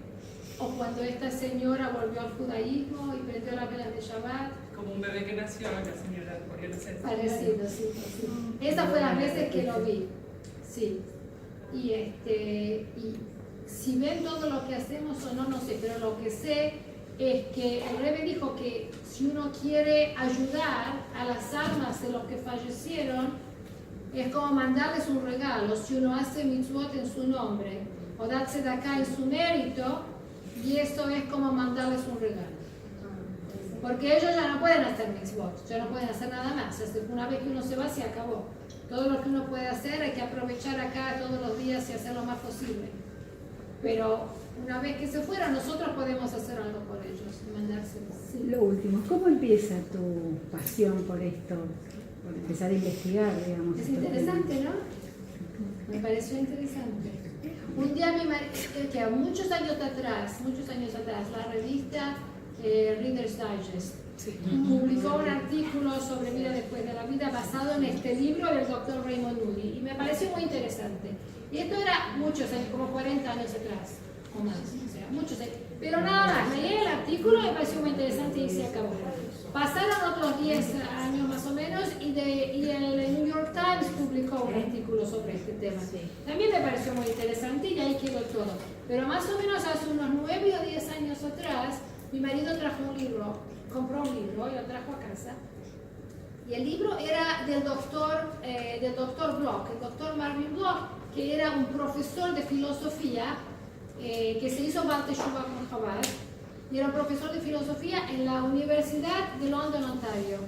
o cuando esta señora volvió al judaísmo y prendió las velas de Shabbat. Como un bebé que nació la señora, porque no sé. Parecido, sí, sí. Esas fueron las veces que lo vi. Sí. Y si ven todo lo que hacemos o no, no sé, pero lo que sé es que el Rebbe dijo que si uno quiere ayudar a las almas de los que fallecieron, es como mandarles un regalo. Si uno hace mitzvot en su nombre o darse de acá en su mérito, y eso es como mandarles un regalo. Porque ellos ya no pueden hacer mitzvot, ya no pueden hacer nada más. Una vez que uno se va, se acabó. Todo lo que uno puede hacer hay que aprovechar acá todos los días y hacer lo más posible. Pero una vez que se fueron, nosotros podemos hacer algo por ellos y mandárselos. Sí, lo último, ¿cómo empieza tu pasión por esto? Por empezar a investigar, digamos. Es interesante, ¿no? Me pareció interesante. Un día mi marido, que muchos años atrás, la revista Reader's Digest publicó un artículo sobre vida después de la vida basado en este libro del Dr. Raymond Moody y me pareció muy interesante. Y esto era muchos años, como 40 años atrás, o más, o sea, muchos años. Pero nada más, leí el artículo y me pareció muy interesante y se acabó. Pasaron otros 10 años más o menos y el New York Times publicó un artículo sobre este tema. También me pareció muy interesante y ahí quedó todo. Pero más o menos hace unos 9 o 10 años atrás, mi marido trajo un libro, compró un libro y lo trajo a casa. Y el libro era del doctor Bloch, el doctor Marvin Bloch, que era un profesor de filosofía que se hizo Baal Teshuvah con Chabad, y era un profesor de filosofía en la Universidad de London, Ontario.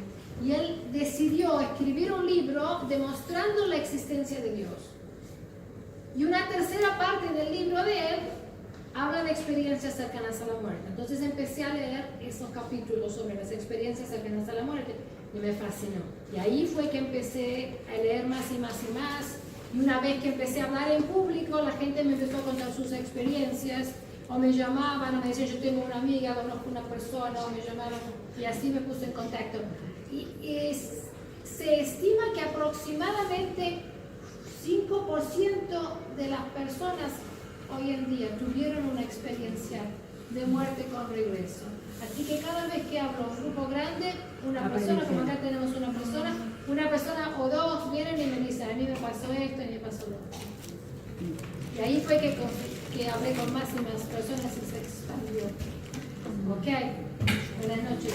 Y él decidió escribir un libro demostrando la existencia de Dios. Y una tercera parte del libro de él habla de experiencias cercanas a la muerte. Entonces empecé a leer esos capítulos sobre las experiencias cercanas a la muerte y me fascinó. Y ahí fue que empecé a leer más y más y más. Y una vez que empecé a hablar en público, la gente me empezó a contar sus experiencias, o me llamaban, o me decían, yo tengo una amiga, conozco una persona, o me llamaron, y así me puse en contacto. Y se estima que aproximadamente 5% de las personas hoy en día tuvieron una experiencia de muerte con regreso. Así que cada vez que hablo un grupo grande, una persona, como acá tenemos una persona o dos vienen y me dicen, a mí me pasó esto y me pasó lo otro. Y ahí fue que hablé con más y más personas y se expandió. Ok, buenas noches.